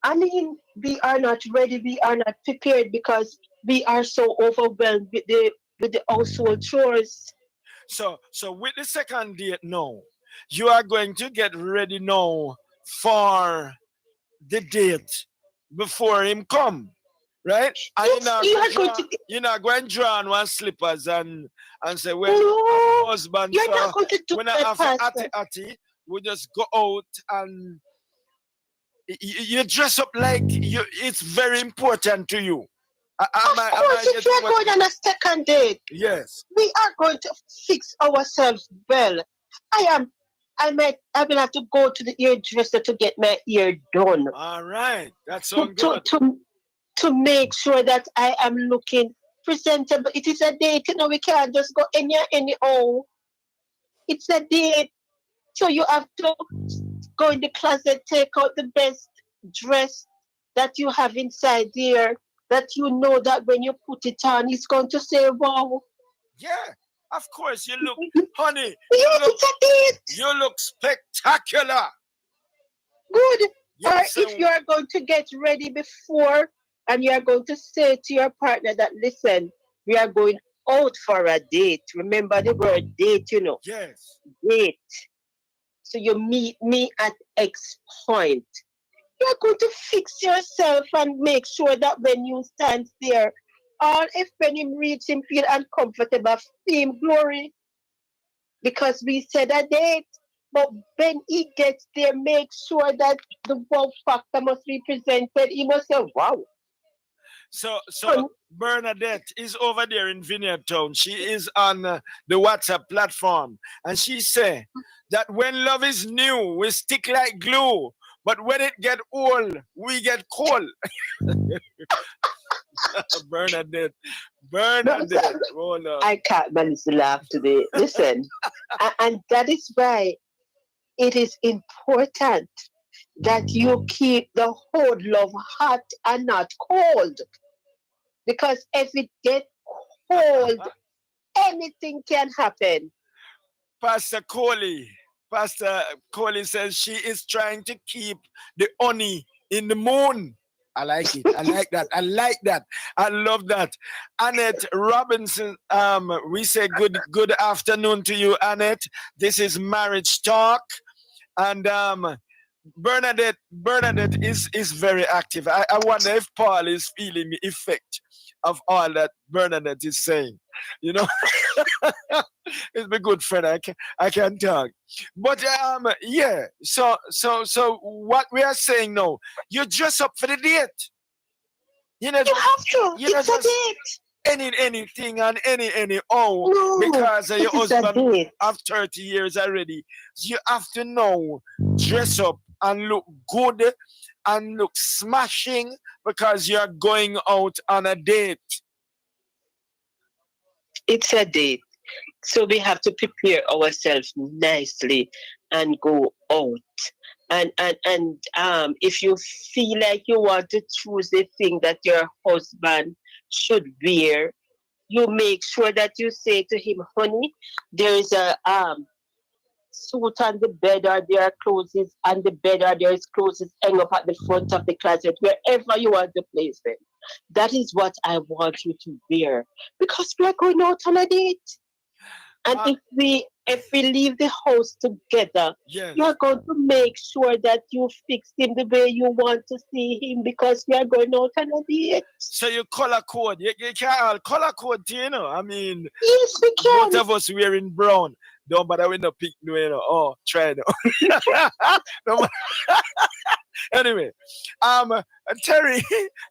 I mean, we are not ready, we are not prepared because we are so overwhelmed with the household chores. So with the second date now, you are going to get ready now for the date before him come. Right? And Yes, you are going to. you're not going to draw on one slippers and say, well, No, husband, you're so not going to do when I that, have Pastor. ati, we just go out and you dress up like you. It's very important to you. Of course, if we are going on a second date, Yes. we are going to fix ourselves well. I will have to go to the hairdresser to get my hair done. All right. That To, sounds to, good. to, to make sure that I am looking presentable. It is a date, we can't just go anyhow. It's a date. So you have to go in the closet, take out the best dress that you have inside there, that you know that when you put it on, it's going to say, wow. Yeah. Of course, you look, honey. Yes, it's a date. You look spectacular. Good. Yes, Or if you are going to get ready before and you are going to say to your partner that, listen, we are going out for a date. Remember the word date, Yes. Date. So you meet me at X point. You're going to fix yourself and make sure that when you stand there, all if when him reach him feel uncomfortable, fame glory. Because we said a date. But when he gets there, make sure that the wow factor must be presented. He must say, wow. So Bernadette is over there in Vineyard Town. She is on the WhatsApp platform, and she say that when love is new, we stick like glue, but when it get old, we get cold. Bernadette, oh no. I can't manage to laugh today. Listen, and that is why it is important that you keep the whole love hot and not cold. Because if it gets cold, anything can happen. Pastor Coley says she is trying to keep the honey in the moon. I like it. I like that. I like that. I love that. Annette Robinson, we say good afternoon to you, Annette. This is Marriage Talk. And Bernadette is very active. I wonder if Paul is feeling the effect of all that Bernadette is saying. It's my good friend. I can talk. But yeah. So what we are saying now, you dress up for the date. You have to. It's a date. Anything and any No, because your it is a husband date. have 30 years already. So you have to know, dress up and look good and look smashing because you're going out on a date. It's a date. So we have to prepare ourselves nicely and go out. And if you feel like you want to choose the thing that your husband should wear, you make sure that you say to him, honey, there is a suit on the bed, or there are clothes on the bed, or there is clothes hang up at the front of the closet, wherever you want to place them. That is what I want you to wear, because we are going out on a date. And if we if we leave the house together, Yes. you're going to make sure that you fix him the way you want to see him because we are going out on a date. So you color code. You can't color code, you know. I mean, Yes, we both can. of us wearing brown. Don't bother with no pink, no, you know. Oh, try no. No matter- Anyway, Terry,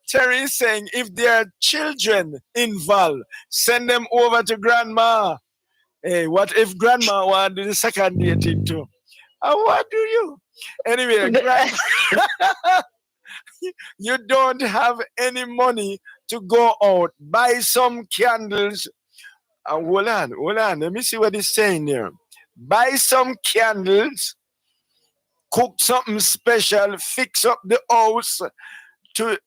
Terry is saying if there are children involved, send them over to grandma. Hey, what if grandma want to do the second dating too? What do you? Anyway, you don't have any money to go out, buy some candles. Hold on. Let me see what he's saying here. Buy some candles, cook something special, fix up the house to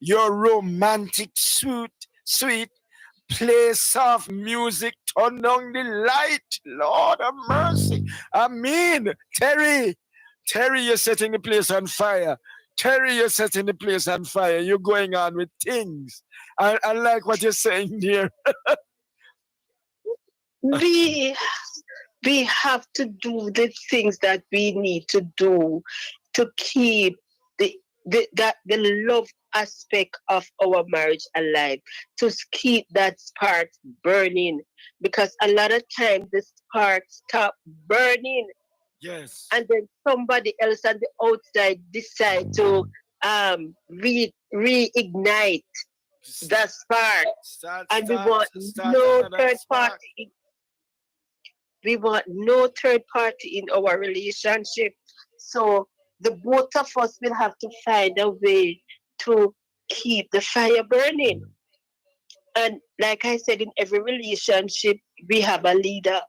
your romantic suite, play soft music, turn down the light. Lord of mercy. I mean, Terry, you're setting the place on fire. Terry, you're setting the place on fire. You're going on with things. I like what you're saying there. we have to do the things that we need to do to keep the love aspect of our marriage alive, to keep that spark burning, because a lot of times the spark stop burning Yes. and then somebody else on the outside decide to reignite the spark, and we want no third party. We want no third party in our relationship. So the both of us will have to find a way to keep the fire burning. And like I said, in every relationship, we have a leader.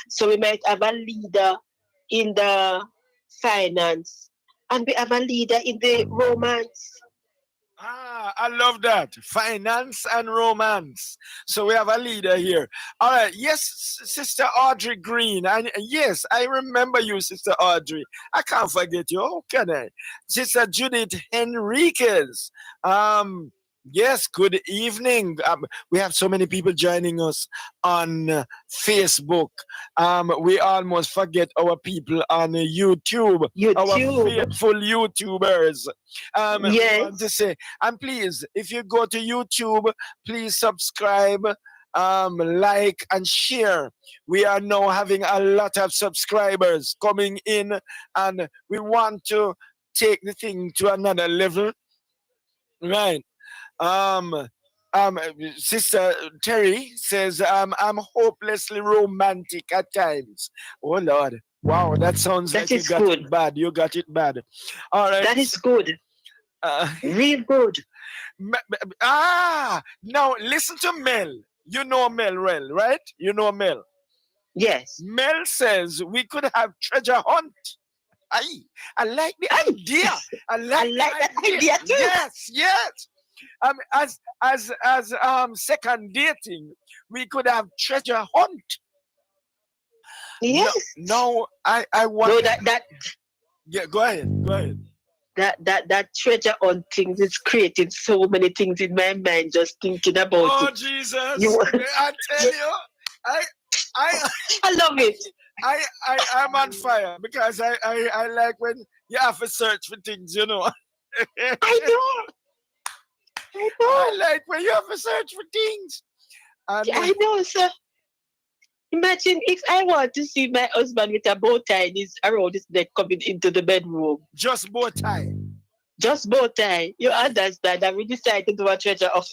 So we might have a leader in the finance, and we have a leader in the romance. I love that. Finance and romance. So we have a leader here. All right. Yes, Sister Audrey Green. And yes, I remember you, Sister Audrey. I can't forget you. How can I? Sister Judith Henriquez. Yes, good evening. We have so many people joining us on Facebook. We almost forget our people on YouTube. Our faithful YouTubers. Yes. I want to say, and please, if you go to YouTube, please subscribe, like, and share. We are now having a lot of subscribers coming in, and we want to take the thing to another level. Right. Sister Terry says, I'm hopelessly romantic at times. Oh Lord. Wow, that sounds that like you got good. It bad. You got it bad. All right. That is good. Real good. Now listen to Mel. You know Mel well, right? You know Mel. Yes. Mel says we could have treasure hunt. I like the idea. I like that idea too. Yes. As second dating, we could have treasure hunt. Yes. No, I want. No, that. Yeah, go ahead. That treasure hunt things is creating so many things in my mind just thinking about it. Oh Jesus! I tell you, I love it. I'm on fire because I like when you have to search for things, you know. I know. I like when you have to search for things. And I know, sir. Imagine if I want to see my husband with a bow tie and he's around his neck coming into the bedroom. Just bow tie. Just bow tie. You understand that we decided to do a treasure of.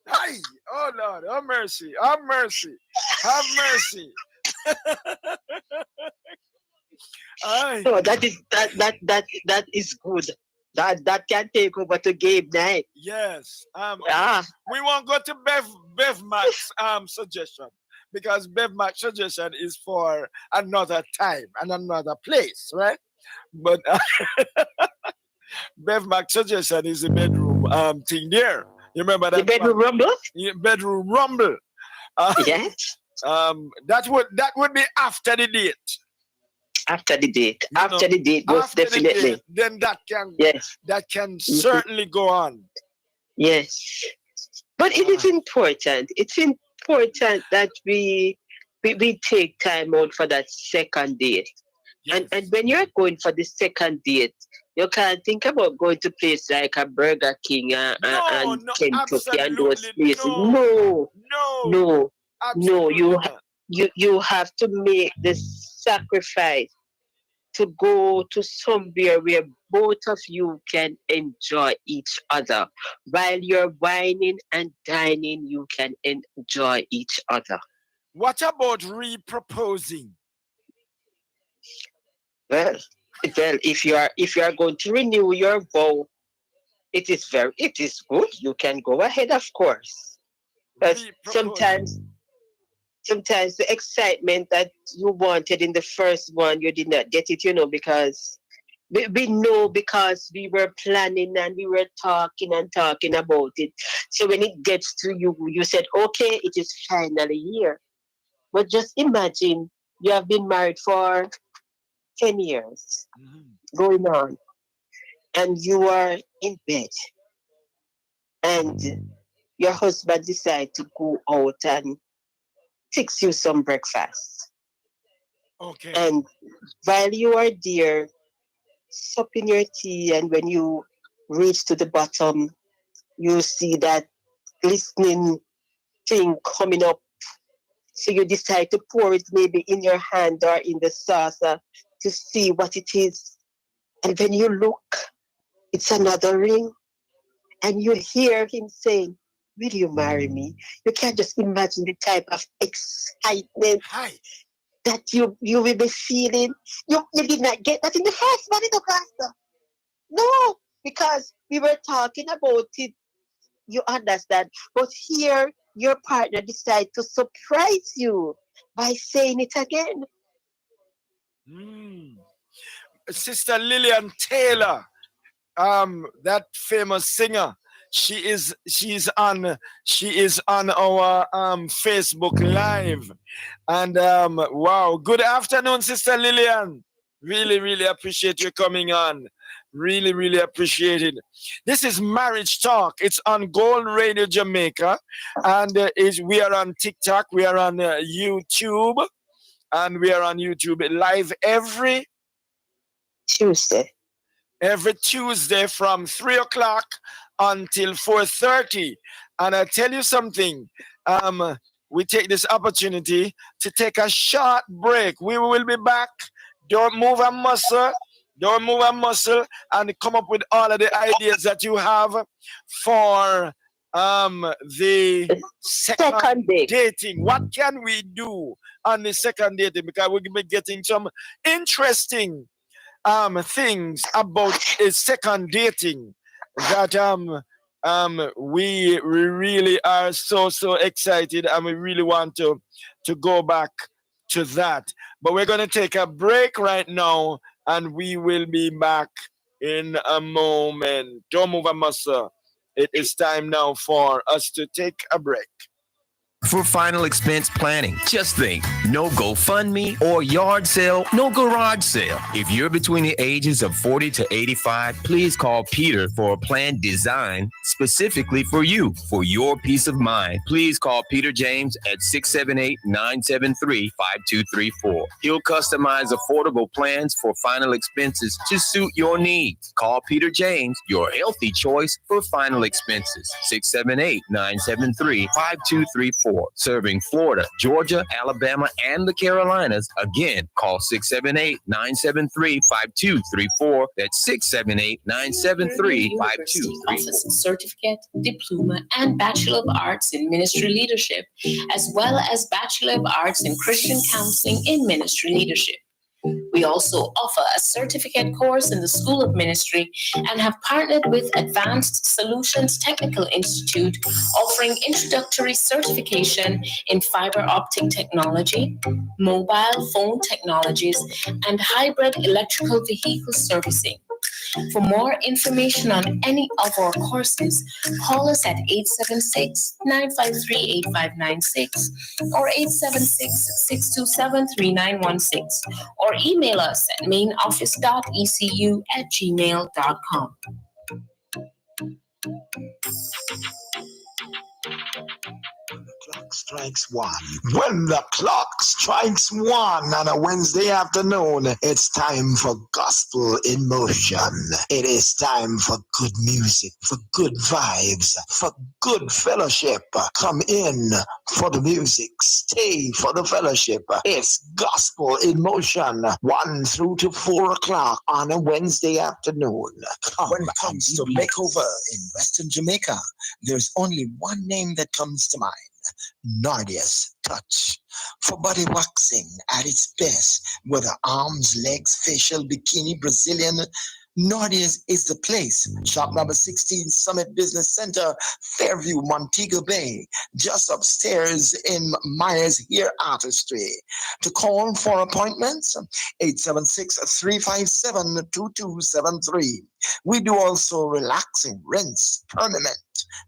Aye. Oh Lord, have mercy. Have mercy. Have mercy. Aye. So that is good. That can take over to game night. Yes. We won't go to Bev Mac's suggestion, because Bev Mac's suggestion is for another time and another place, right? But Bev Mac's suggestion is the bedroom thing there. You remember that? The bedroom rumble? Yeah, bedroom rumble. Yes. That would be after the date. After the date. After the date, most definitely. The date, then that can Mm-hmm. certainly go on. Yes. But it is important. It's important that we we take time out for that second date. Yes. And when you're going for the second date, you can't think about going to place like a Burger King and No, Kentucky and those absolutely places. No, no, no, no. absolutely not. You have to make the sacrifice to go to somewhere where both of you can enjoy each other. While you're wining and dining, you can enjoy each other. What about reproposing? Well, if you are going to renew your vow, it is good. You can go ahead, of course. But Reproposing. sometimes the excitement that you wanted in the first one, you did not get it, because we know, because we were planning and we were talking and talking about it. So when it gets to you, you said, okay, it is finally here. But just imagine you have been married for 10 years going on, and you are in bed, and your husband decides to go out and fix you some breakfast. Okay. And while you are there, supping your tea, and when you reach to the bottom, you see that glistening thing coming up. So you decide to pour it maybe in your hand or in the saucer to see what it is. And when you look, it's another ring. And you hear him saying, will you marry me? You can just imagine the type of excitement that you will be feeling. You did not get that in the first one, Pastor. No, because we were talking about it. You understand. But here, your partner decided to surprise you by saying it again. Sister Lillian Taylor, that famous singer, she's on our Facebook Live, and wow, good afternoon, Sister Lillian. Really appreciate you coming on. Really appreciate it. This is Marriage Talk. It's on Gold Radio Jamaica, and we are on TikTok, we are on YouTube, and we are on YouTube live every Tuesday from 3 o'clock until 4:30. And I tell you something, we take this opportunity to take a short break. We will be back. Don't move a muscle, and come up with all of the ideas that you have for the second dating. What can we do on the second dating? Because we'll be getting some interesting things about second dating that we really are so excited, and we really want to go back to that. But we're going to take a break right now, and we will be back in a moment. Don't move a muscle. It is time now for us to take a break. For final expense planning, just think, no GoFundMe or yard sale, no garage sale. If you're between the ages of 40 to 85, please call Peter for a plan designed specifically for you, for your peace of mind. Please call Peter James at 678-973-5234. He'll customize affordable plans for final expenses to suit your needs. Call Peter James, your healthy choice for final expenses. 678-973-5234. Serving Florida, Georgia, Alabama, and the Carolinas. Again, call 678-973-5234. That's 678-973-5234. Offers a certificate, diploma, and Bachelor of Arts in Ministry Leadership, as well as Bachelor of Arts in Christian Counseling in Ministry Leadership. We also offer a certificate course in the School of Ministry and have partnered with Advanced Solutions Technical Institute, offering introductory certification in fiber optic technology, mobile phone technologies, and hybrid electrical vehicle servicing. For more information on any of our courses, call us at 876-953-8596 or 876-627-3916 or email us at mainoffice.ecu@gmail.com. When the clock strikes one. When the clock strikes one on a Wednesday afternoon, it's time for gospel in motion. It is time for good music, for good vibes, for good fellowship. Come in for the music, stay for the fellowship. It's gospel in motion, 1 through to 4 o'clock on a Wednesday afternoon. When it comes to makeover in Western Jamaica, there's only one name that comes to mind: Nardia's Touch. For body waxing at its best, whether arms, legs, facial, bikini, Brazilian, Nardia's is the place. Shop number 16, Summit Business Center, Fairview, Montego Bay, just upstairs in Myers Hair Artistry. To call for appointments, 876-357-2273. We do also relaxing, rinse, permanent,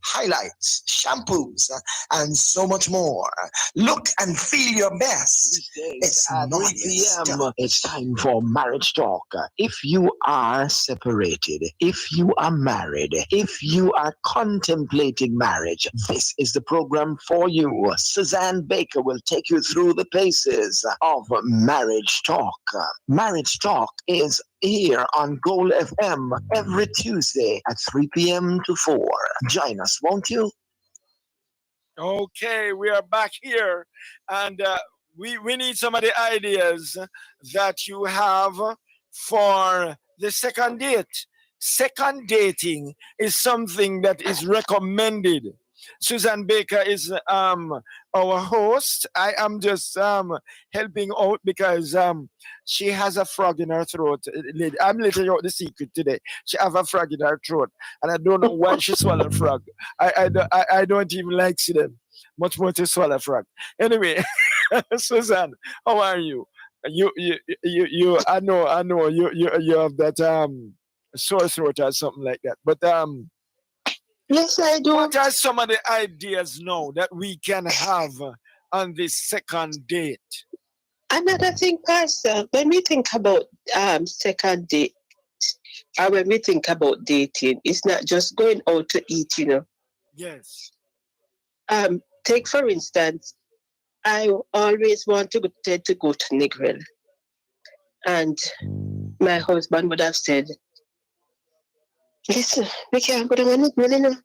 highlights, shampoos, and so much more. Look and feel your best. It's at 3 p.m. It's time for Marriage Talk. If you are separated, if you are married, if you are contemplating marriage, this is the program for you. Suzanne Baker will take you through the paces of Marriage Talk. Marriage Talk is here on Gold FM every Tuesday at 3 p.m. to 4. Join us, won't you? Okay, we are back here, and we need some of the ideas that you have for the second date. Second dating is something that is recommended. Susan Baker is our host. I am just helping out because she has a frog in her throat. I'm letting out the secret today. She has a frog in her throat, and I don't know why she swallowed frog. I don't even like see them. Much more to swallow frog. Anyway, Susan, how are you? You I know you have that sore throat or something like that. But Yes, I do. what are some of the ideas now that we can have on this second date? Another thing, Pastor, when we think about second date, or when we think about dating, it's not just going out to eat, Yes. Take, for instance, I always want to go to Negril. And my husband would have said, listen, we can't go to Negril,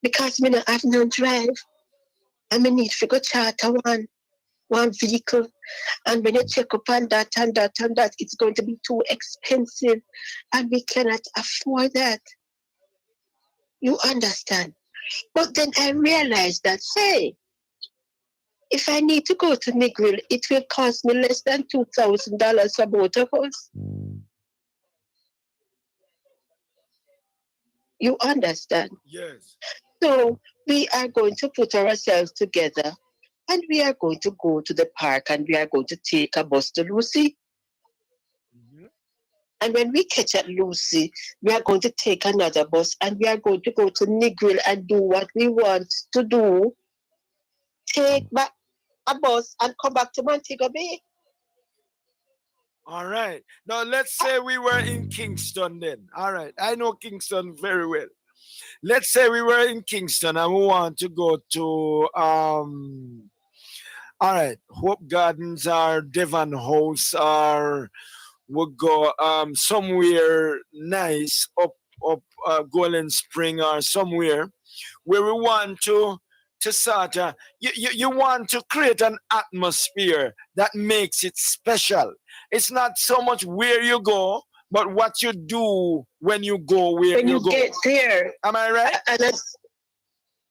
because we don't have no drive. And we need to go charter one vehicle. And when you check up on that and that and that, it's going to be too expensive. And we cannot afford that. You understand? But then I realized that, hey, if I need to go to Negril, it will cost me less than $2,000 for both of us. You understand? Yes. So we are going to put ourselves together, and we are going to go to the park, and we are going to take a bus to Lucy. Mm-hmm. And when we catch at Lucy, we are going to take another bus, and we are going to go to Negril and do what we want to do. Take back a bus and come back to Montego Bay. All right. Now let's say we were in Kingston then. All right. I know Kingston very well. Let's say we were in Kingston and we want to go to all right, Hope Gardens or Devon House, or we'll go somewhere nice up Golden Spring or somewhere where we want to sort of, you want to create an atmosphere that makes it special. It's not so much where you go, but what you do when you go where when you go. Get there. Am I right? And that's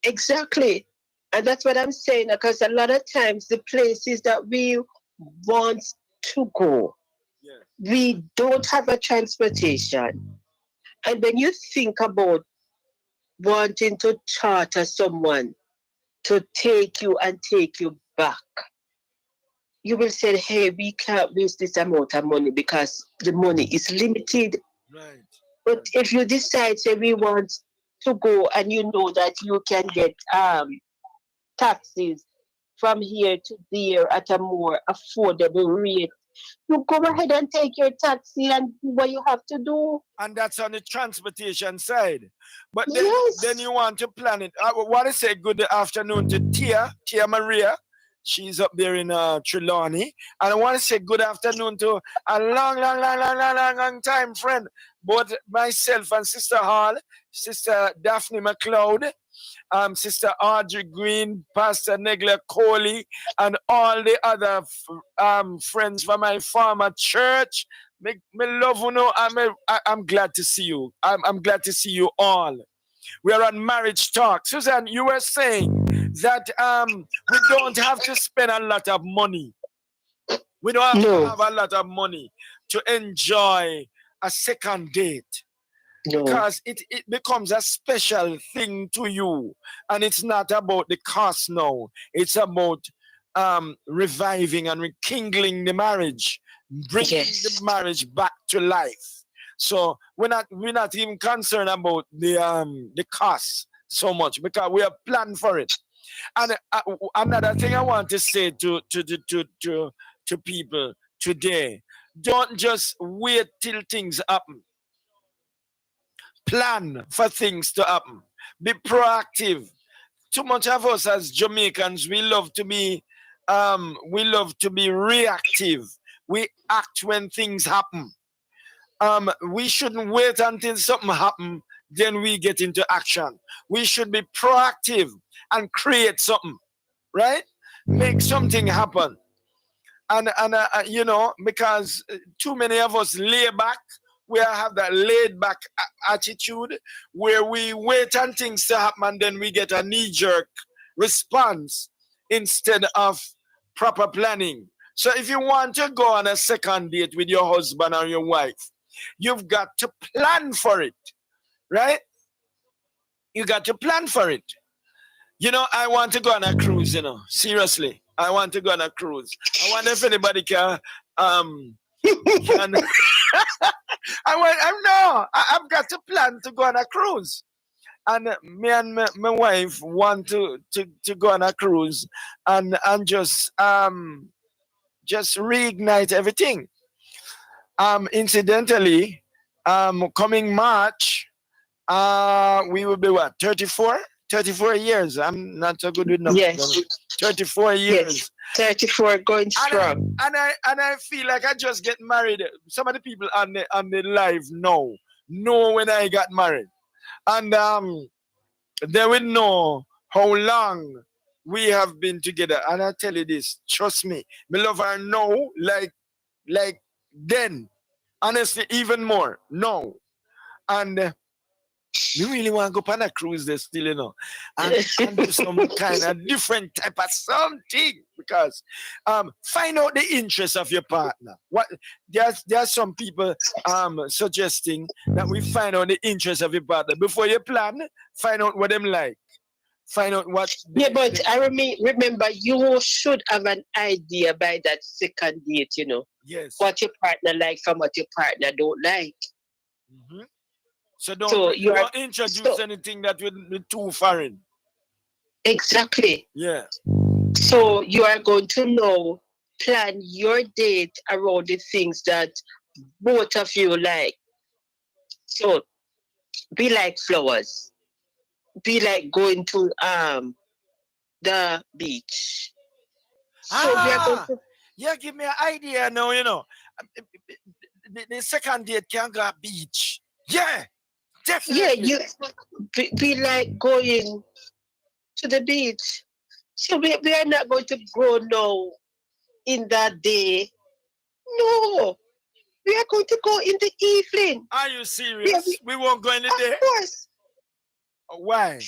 exactly. And that's what I'm saying, because a lot of times the places that we want to go, we don't have a transportation. And when you think about wanting to charter someone to take you and take you back, you will say, hey, we can't waste this amount of money because the money is limited. Right. But if you decide, say, we want to go, and you know that you can get taxis from here to there at a more affordable rate, You go ahead and take your taxi and do what you have to do. And that's on the transportation side. But then, Yes. then you want to plan it. I want to say good afternoon to Tia Maria. She's up there in Trelawney. And I want to say good afternoon to a long time friend. Both myself and Sister Hall, Sister Daphne McLeod, Sister Audrey Green, Pastor Negla Coley, and all the other friends from my former church. Me love you know, I'm glad to see you. I'm glad to see you all. We are on Marriage Talk. Susan, you were saying that we don't have to spend a lot of money. We don't have to have a lot of money to enjoy a second date. No. Because it becomes a special thing to you. And it's not about the cost now. It's about reviving and rekindling the marriage, bringing the marriage back to life. So we're not even concerned about the cost so much because we have planned for it. And another thing I want to say to people today, don't just wait till things happen. Plan for things to happen. Be proactive. Too much of us as Jamaicans, we love to be reactive. We act when things happen. We shouldn't wait until something happens, then we get into action. We should be proactive and create something, right? Make something happen. And you know, because too many of us lay back. We have that laid back attitude where we wait on things to happen and then we get a knee-jerk response instead of proper planning. So if you want to go on a second date with your husband or your wife, you've got to plan for it, right? You got to plan for it. You know, I want to go on a cruise, you know, seriously. I want to go on a cruise. I wonder if anybody can I've got to plan to go on a cruise. And me and my wife want to go on a cruise and just reignite everything. Incidentally, coming March, we will be what, 34? 34 years. I'm not so good with numbers. Yes. 34 years. Yes. 34 going strong. And I feel like I just get married. Some of the people on the live know when I got married. And they will know how long we have been together. And I tell you this, trust me, me love her now like then. Honestly, even more. No. And you really want to go on a cruise there still, you know, and do some kind of different type of something, because find out the interest of your partner. What there are some people suggesting that we find out the interest of your partner before you plan. Find out what them like. Find out what. But I remember you should have an idea by that second date, you know. Yes. What your partner like from what your partner don't like. Mm-hmm. So don't introduce anything that would be too foreign. Exactly. Yeah. So you are going to plan your date around the things that both of you like. So be like flowers. Be like going to the beach. Give me an idea now, you know. The second date can go beach. Yeah. Definitely. Yeah, you be like going to the beach. So we are not going to go now in that day. No. We are going to go in the evening. Are you serious? We won't go in the day? Of course. Why?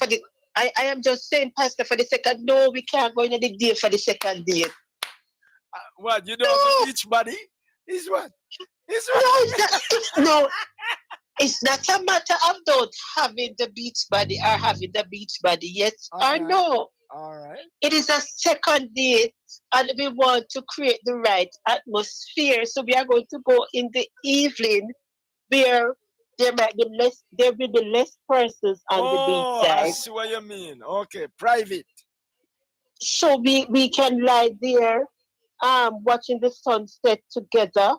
I am just saying, Pastor, for the second. No, we can't go in the day for the second date. What? You don't have a beach buddy? Is what? No, it's not a matter of not having the beach body or having the beach body, yes or no. All right. It is a second date, and we want to create the right atmosphere. So we are going to go in the evening where there will be less persons on the beach side. I see what you mean. Okay, private. So we can lie there watching the sunset together,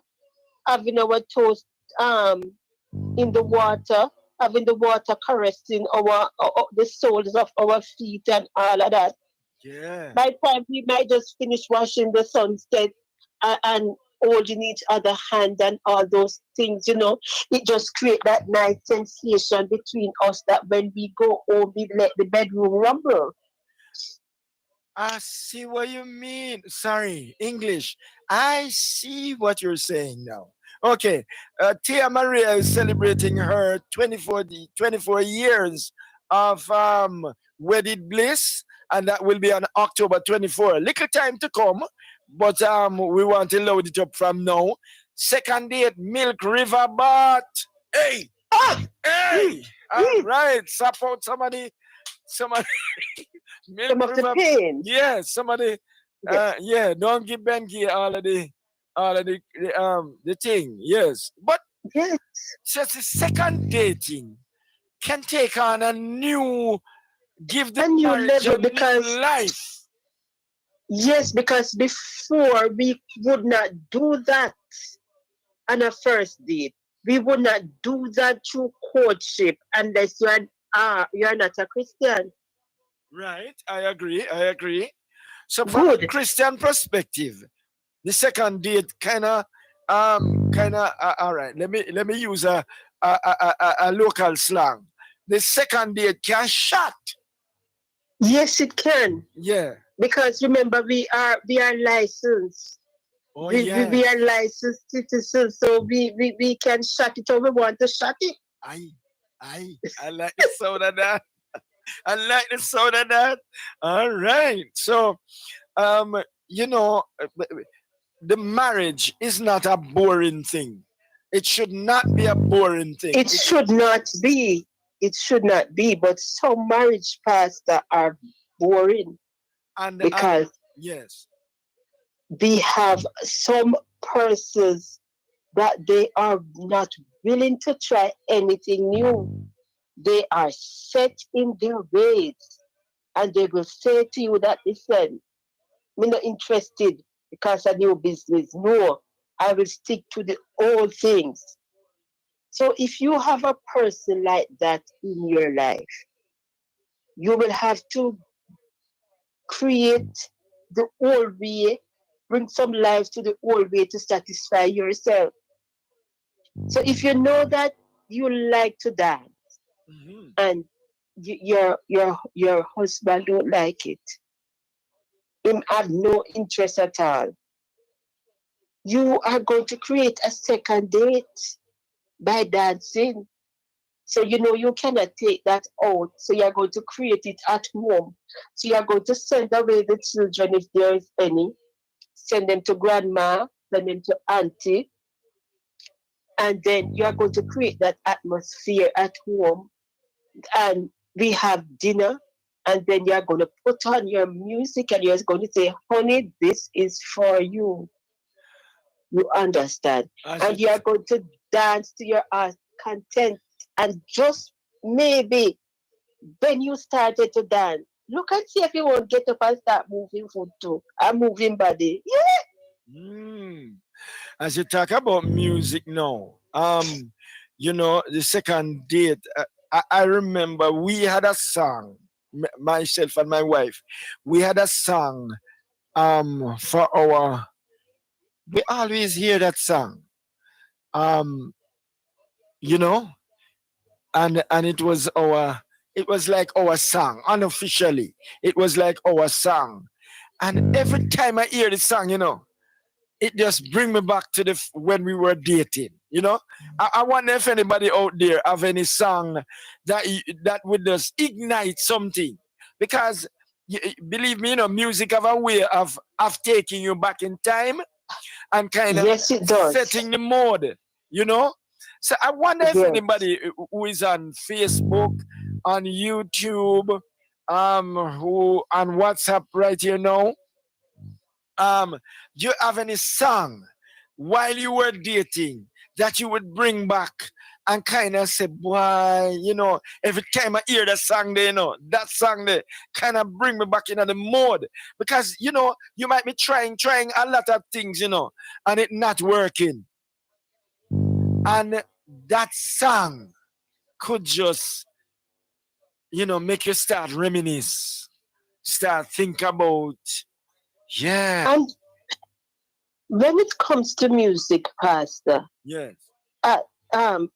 having our toast in the water, having the water caressing the soles of our feet and all of that. Yeah. By the time we might just finish watching the sunset and holding each other hand and all those things, it just create that nice sensation between us that when we go home, we let the bedroom rumble. I see what you mean. Sorry, English. I see what you're saying now. Okay, Tia Maria is celebrating her 24 years of wedded bliss, and that will be on October 24. Little time to come, but we want to load it up from now. Second date, Milk River Bat. Hey, hey, all right, support somebody. Milk Some of the River. pain. Yeah, somebody. Yeah, don't give Benki all of the thing. Yes, but Yes. just the second dating can take on give the A new marriage level a new because life. yes, because before we would not do that on a first date. We would not do that through courtship unless you're not a Christian. Right, I agree. So from a Good. Christian perspective, the second date all right. Let me use a local slang. The second date can shot. Yes, it can. Yeah. Because remember, we are licensed. Oh We yeah. are licensed citizens, so we can shut it or we want to shut it. I like the sound of that. I like the sound of that. All right. So the marriage is not a boring thing. It should not be a boring thing. It should not be. It should not be. But some marriage pastors are boring because yes, we have some persons that they are not willing to try anything new. They are set in their ways, and they will say to you that, listen, I'm not interested because of new business. No, I will stick to the old things. So if you have a person like that in your life, you will have to create the old way, bring some life to the old way to satisfy yourself. So if you know that you like to dance and your husband don't like it, him have no interest at all, you are going to create a second date by dancing. So you cannot take that out. So you're going to create it at home. So you're going to send away the children if there is any. Send them to grandma, send them to auntie. And then you're going to create that atmosphere at home. And we have dinner. And then you're going to put on your music and you're going to say, honey, this is for you. You understand? And you're going to dance to your heart's content. And just maybe when you started to dance, look and see if you won't get up and start moving foot too. And moving body. Yeah. As you talk about music now, the second date, I remember we had a song, myself and my wife, we had a song for our, we always hear that song, um, you know, and it was like our song, unofficially. It was like our song. And every time I hear the song, it just bring me back to when we were dating. I wonder if anybody out there have any song that would just ignite something, because believe me, music have a way of taking you back in time and kind of yes, it does. setting the mode. So I wonder if anybody who is on Facebook, on YouTube, who on WhatsApp right here now, do you have any song while you were dating that you would bring back and kind of say, boy, every time I hear that song there, that song there kind of bring me back into the mode. Because, you might be trying a lot of things, and it not working. And that song could just, make you start reminisce, start think about, yeah. And when it comes to music, Pastor, Yes.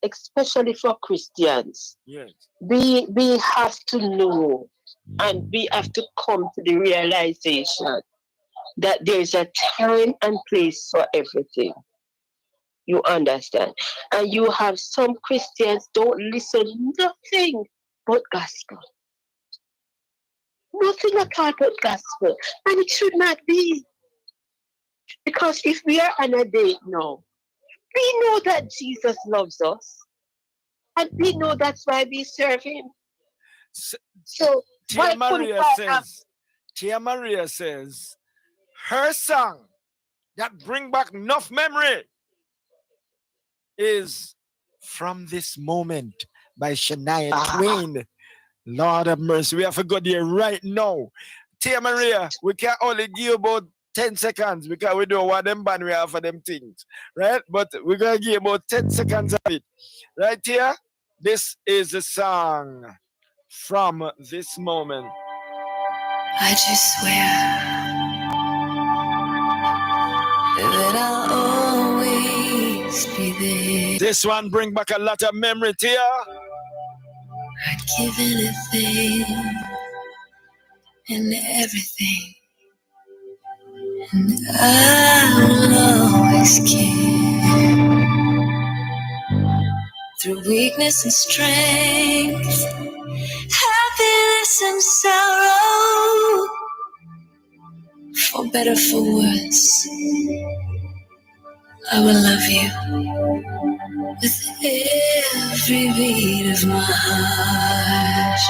Especially for Christians, Yes. we have to know and we have to come to the realization that there's a time and place for everything. You understand? And you have some Christians don't listen nothing but gospel. Nothing at all but gospel. And it should not be. Because if we are on a date now, we know that Jesus loves us. And we know that's why we serve him. So Tia Maria says, her song that bring back enough memory is From This Moment by Shania Twain. Lord have mercy. We have to go there right now. Tia Maria, we can only give about 10 seconds because we don't want them band we have for them things. Right? But we're going to give about 10 seconds of it. Right here? This is a song From This Moment. I just swear that I'll always be there. This one bring back a lot of memory, Tia. I'd give anything and everything, and I will always care. Through weakness and strength, happiness and sorrow, for better, for worse, I will love you with every beat of my heart.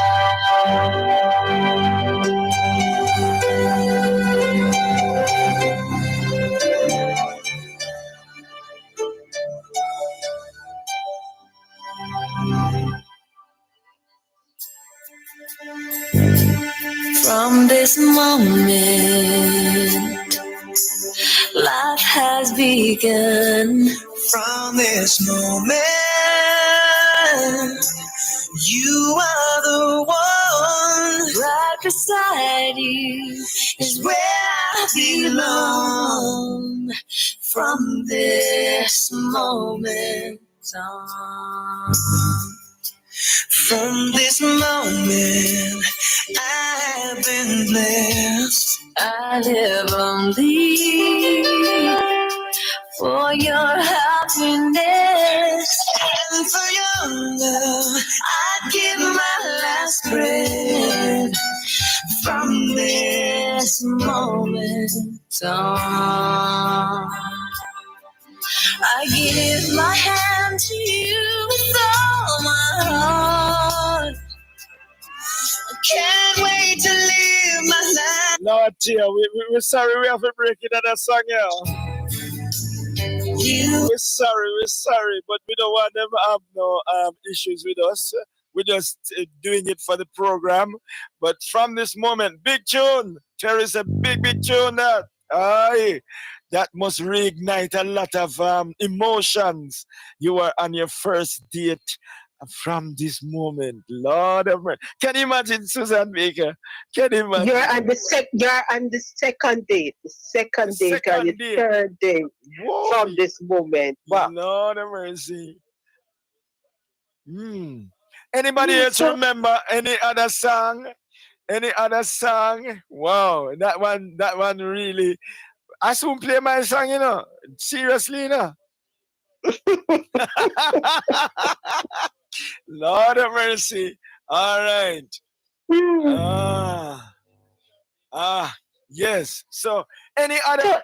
From this moment, life has begun. From this moment, you are the one. Right beside you is where I belong. From this moment on. From this moment, I've been blessed. I live only for your happiness and for your love. I'd give my last breath. From this moment on, I give my hand to you with all my heart. I can't wait to live my life. Lord, dear, we're sorry we have to break it at that song, yeah. We're sorry, but we don't want them to have no issues with us. We're just doing it for the program. But from this moment, big tune. There is a big tune that. Aye. That must reignite a lot of emotions. You are on your first date from this moment. Lord of mercy. Can you imagine, Susan Baker? Can you imagine? You're on the second date. The second date or the third date. Whoa. From this moment. Wow. Lord of mercy. Anybody else remember any other song? Any other song? Wow, that one really. I soon play my song, seriously, Lord of mercy. All right. Yes. So, any other?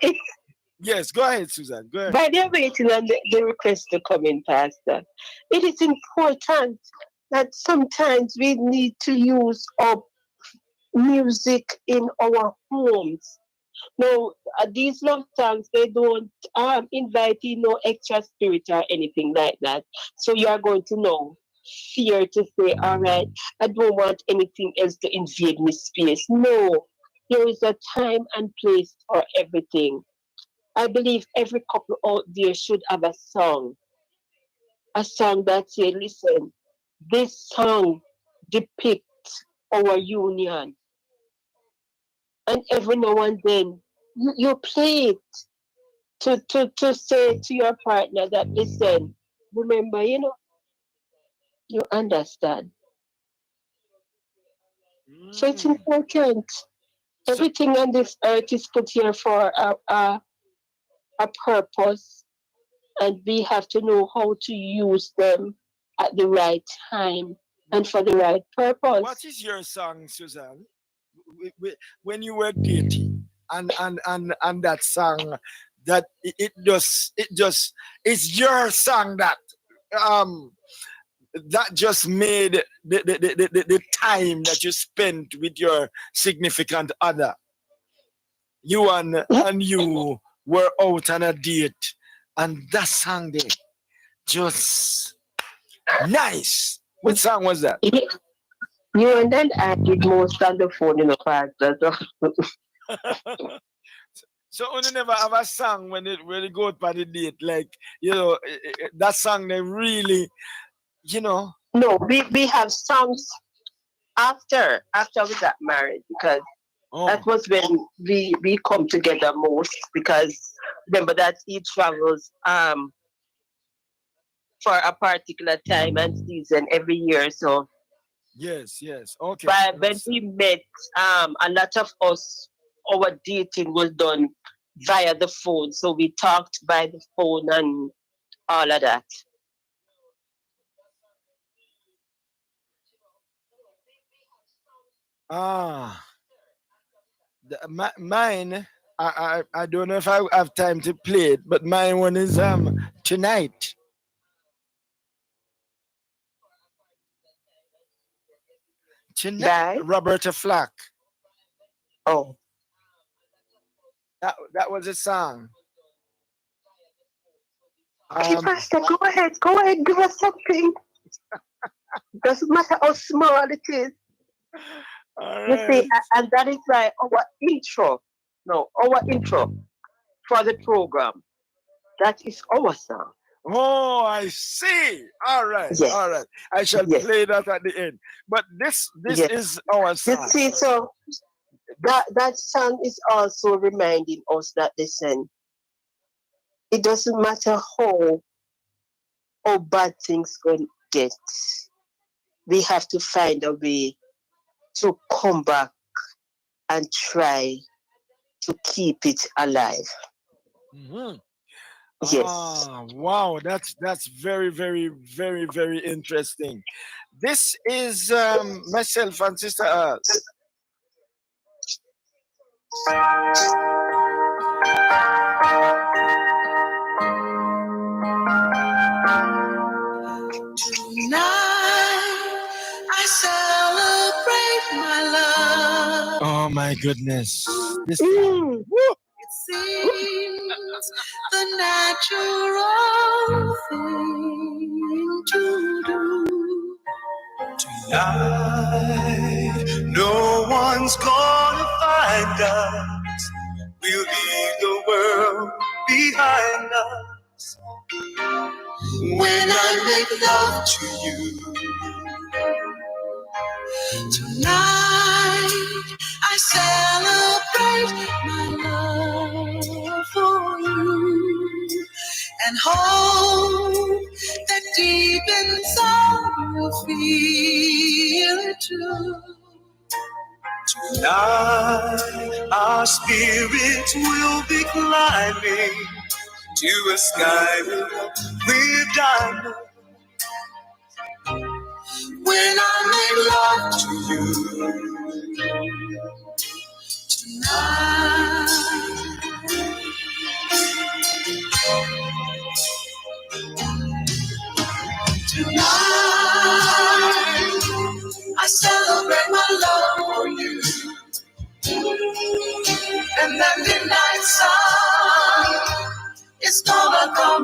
Yes, go ahead, Susan. Go ahead. By the waiting on the request to come in, Pastor, it is important that sometimes we need to use our music in our homes No, these love songs, they don't invite you no extra spirit or anything like that. So you are going to know fear to say, all right, I don't want anything else to invade my space. No, there is a time and place for everything. I believe every couple out there should have a song that say, listen, this song depicts our union. And every now and then you play it to say to your partner that listen, remember, you understand. So it's important. Everything on this earth is put here for a purpose, and we have to know how to use them at the right time and for the right purpose. What is your song, Suzanne? When you were dating, and that song, that it's your song that just made the time that you spent with your significant other. You and you were out on a date, and that song there just nice. What song was that? You and then I did most on the phone in the past. So you never have a song when it really go out on the date, like that song they really, No, we have songs after we got married, because that was when we come together most, because remember that he travels for a particular time and season every year. So yes, okay. But when we met, a lot of us, our dating was done via the phone. So we talked by the phone and all of that. Mine. I don't know if I have time to play it, but mine one is Tonight. Tonight, Roberta Flack. Oh, that was a song. Pastor, go ahead, give us something. Doesn't matter how small it is. You see, and that is why our intro for the program, that is our song. Oh, I see. All right, yes. All right. I shall play that at the end. But this is our song. You see, so that song is also reminding us that, listen, it doesn't matter how bad things going get. We have to find a way to come back and try to keep it alive. Mm-hmm. Yes. Wow, that's very, very, very, very interesting. This is myself and Sister Earth. Tonight I celebrate my love. Oh my goodness. This It seems the natural thing to do. Tonight, no one's gonna find us. We'll leave the world behind us. When I make love to you. Tonight I celebrate my love for you, and hope that deep inside you'll feel too. Tonight, our spirits will be climbing to a sky with diamonds. When I make love to you tonight, I celebrate my love for you, and that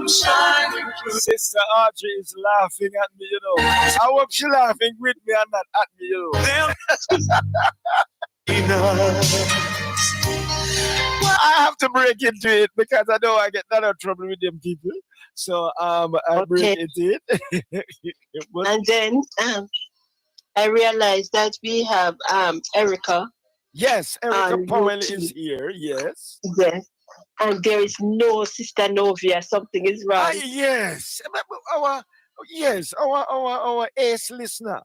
shining through. Sister Audrey is laughing at me, you know. I hope she's laughing with me and not at me, you know. I have to break into it because I know I get a lot of trouble with them people. So I break into it. And then I realized that we have Erica. Yes, Erica Powell is here. Yes. Yes. And there is no Sister Novia. Something is wrong. Yes. Our ace listener.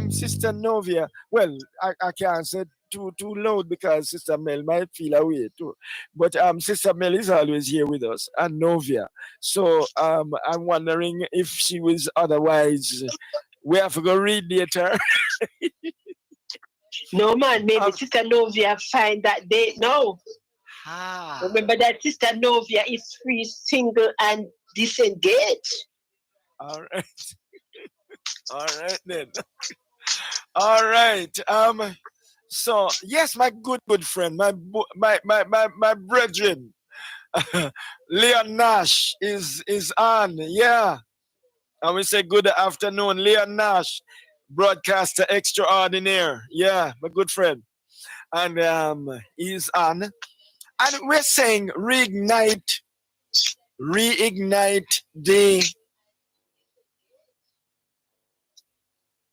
Sister Novia. Well, I can't say too loud because Sister Mel might feel away too. But Sister Mel is always here with us and Novia. So I'm wondering if she was otherwise. We have to go read later. No man, maybe Sister Novia find that date. No. Remember that Sister Novia is free, single, and disengaged. All right. All right then. All right. So yes, my good friend, my brethren, Leon Nash is on. Yeah. And we say good afternoon, Leon Nash, broadcaster extraordinaire. Yeah, my good friend. And he's on. And we're saying reignite the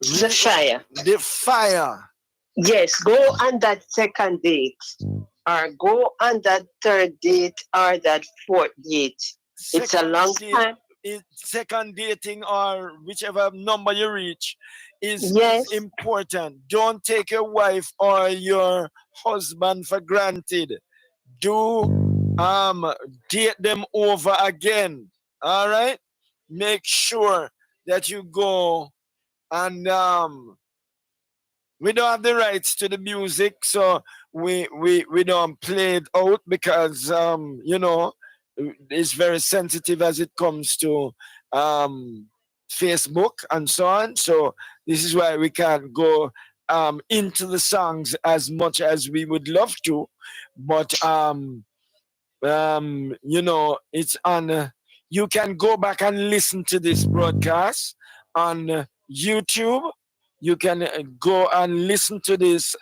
fire. The fire. Yes, go on that second date, or go on that third date, or that fourth date. It's a long time. Second dating or whichever number you reach is important. Don't take your wife or your husband for granted. Do date them over again. All right? Make sure that you go and we don't have the rights to the music, so we don't play it out because you know, it's very sensitive as it comes to Facebook and so on. So this is why we can't go into the songs as much as we would love to. But you know, it's on. You can go back and listen to this broadcast on YouTube. You can go and listen to this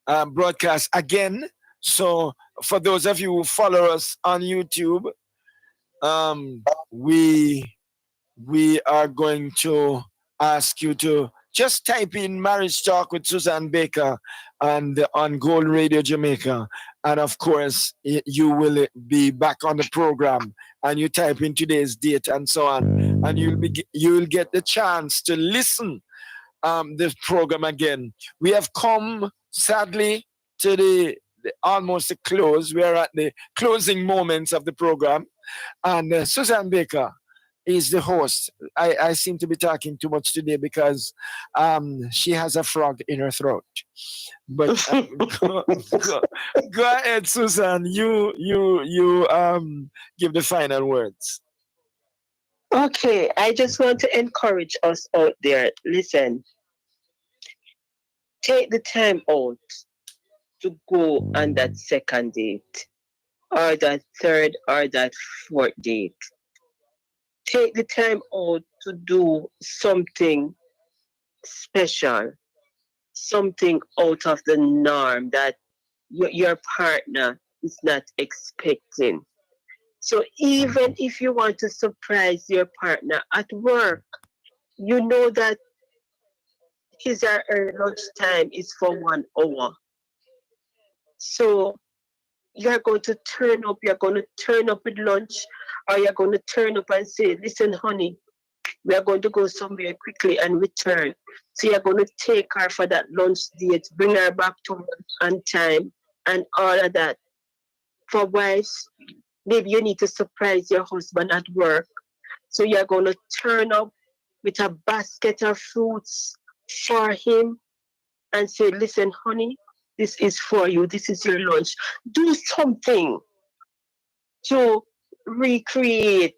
broadcast again. So for those of you who follow us on YouTube, we are going to ask you to just type in Marriage Talk with Suzanne Baker and on Gold Radio Jamaica. And of course, you will be back on the program and you type in today's date and so on. And you'll get the chance to listen this program again. We have come, sadly, to the almost the close. We are at the closing moments of the program. And Suzanne Baker is the host. I seem to be talking too much today because she has a frog in her throat. But go ahead, Susan. You give the final words. Okay, I just want to encourage us out there. Listen, take the time out to go on that second date, or that third, or that fourth date. Take the time out to do something special, something out of the norm that your partner is not expecting. So even if you want to surprise your partner at work, you know that his or her lunch time is for 1 hour. So you're going to turn up with lunch, or you're going to turn up and say, listen, honey, we are going to go somewhere quickly and return. So you're going to take her for that lunch date, bring her back to work on time, and all of that. For wives, maybe you need to surprise your husband at work. So you're going to turn up with a basket of fruits for him and say, listen, honey, this is for you. This is your lunch. Do something to recreate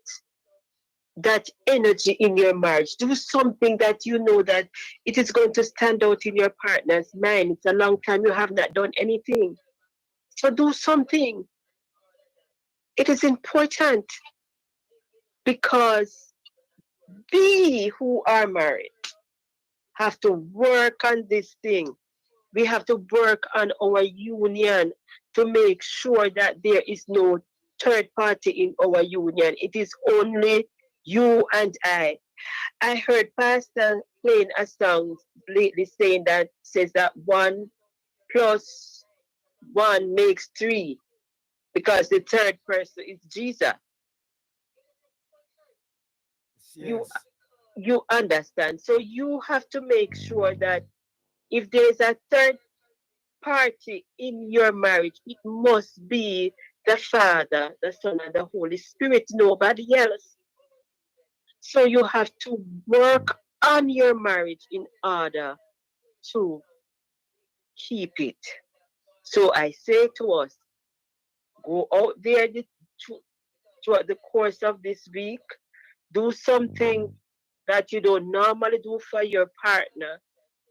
that energy in your marriage. Do something that you know that it is going to stand out in your partner's mind. It's a long time you have not done anything. So do something. It is important because we who are married have to work on this thing. We have to work on our union to make sure that there is no third party in our union. It is only you and I. I heard Pastor playing a song lately saying that says that 1 plus 1 makes 3 because the third person is Jesus. Yes. You understand. So you have to make sure that if there is a third party in your marriage, it must be the Father, the Son, and the Holy Spirit, nobody else. So you have to work on your marriage in order to keep it. So I say to us, go out there throughout the course of this week, do something that you don't normally do for your partner.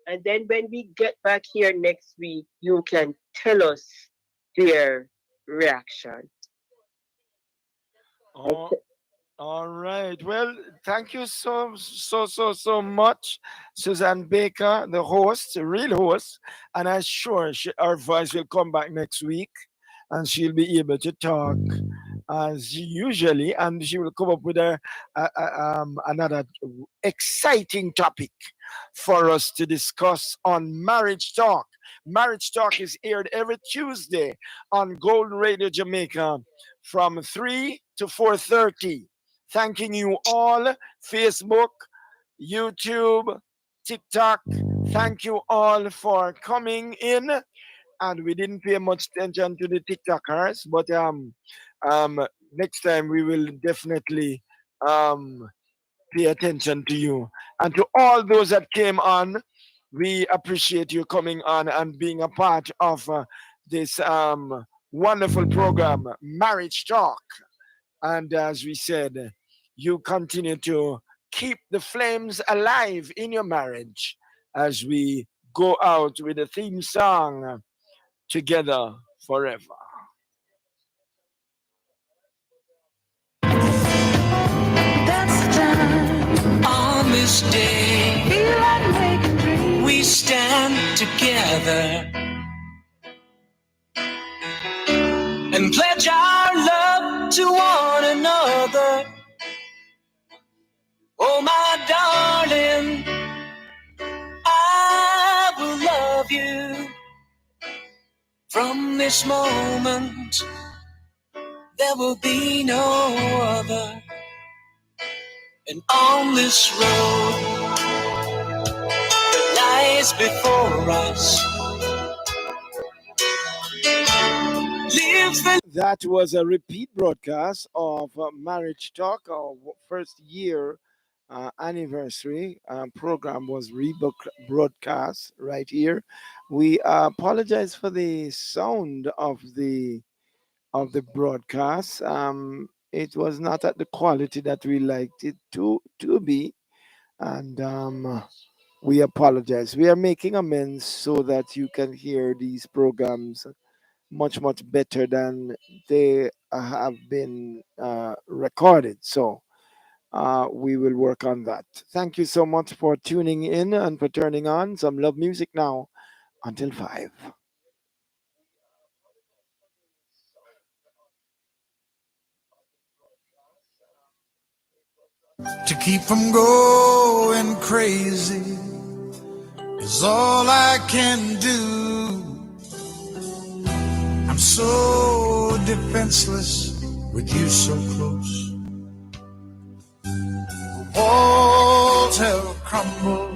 And then when we get back here next week, you can tell us their reaction. Oh, all right. Well, thank you so much, Suzanne Baker, the host, the real host. And I'm sure her voice will come back next week and she'll be able to talk as usually, and she will come up with another exciting topic for us to discuss on Marriage Talk. Marriage Talk is aired every Tuesday on Gold Radio Jamaica from 3 to 4:30. Thanking you all, Facebook, YouTube, TikTok. Thank you all for coming in. And we didn't pay much attention to the TikTokers, but next time we will definitely pay attention to you. And to all those that came on, we appreciate you coming on and being a part of this wonderful program, Marriage Talk. And as we said, you continue to keep the flames alive in your marriage as we go out with a theme song, Together Forever. That's the time. On this day, feel like making dreams. We stand together and pledge our love to one another. Oh, my darling, I will love you from this moment. There will be no other. And on this road that lies before us, lives the... That was a repeat broadcast of Marriage Talk. Our first year anniversary program was rebroadcast right here. We apologize for the sound of the broadcast. It was not at the quality that we liked it to be, and we apologize. We are making amends so that you can hear these programs much better than they have been recorded. So we will work on that. Thank you so much for tuning in and for turning on. Some love music now until 5. To keep from going crazy is all I can do. I'm so defenseless with you so close. Walls have crumbled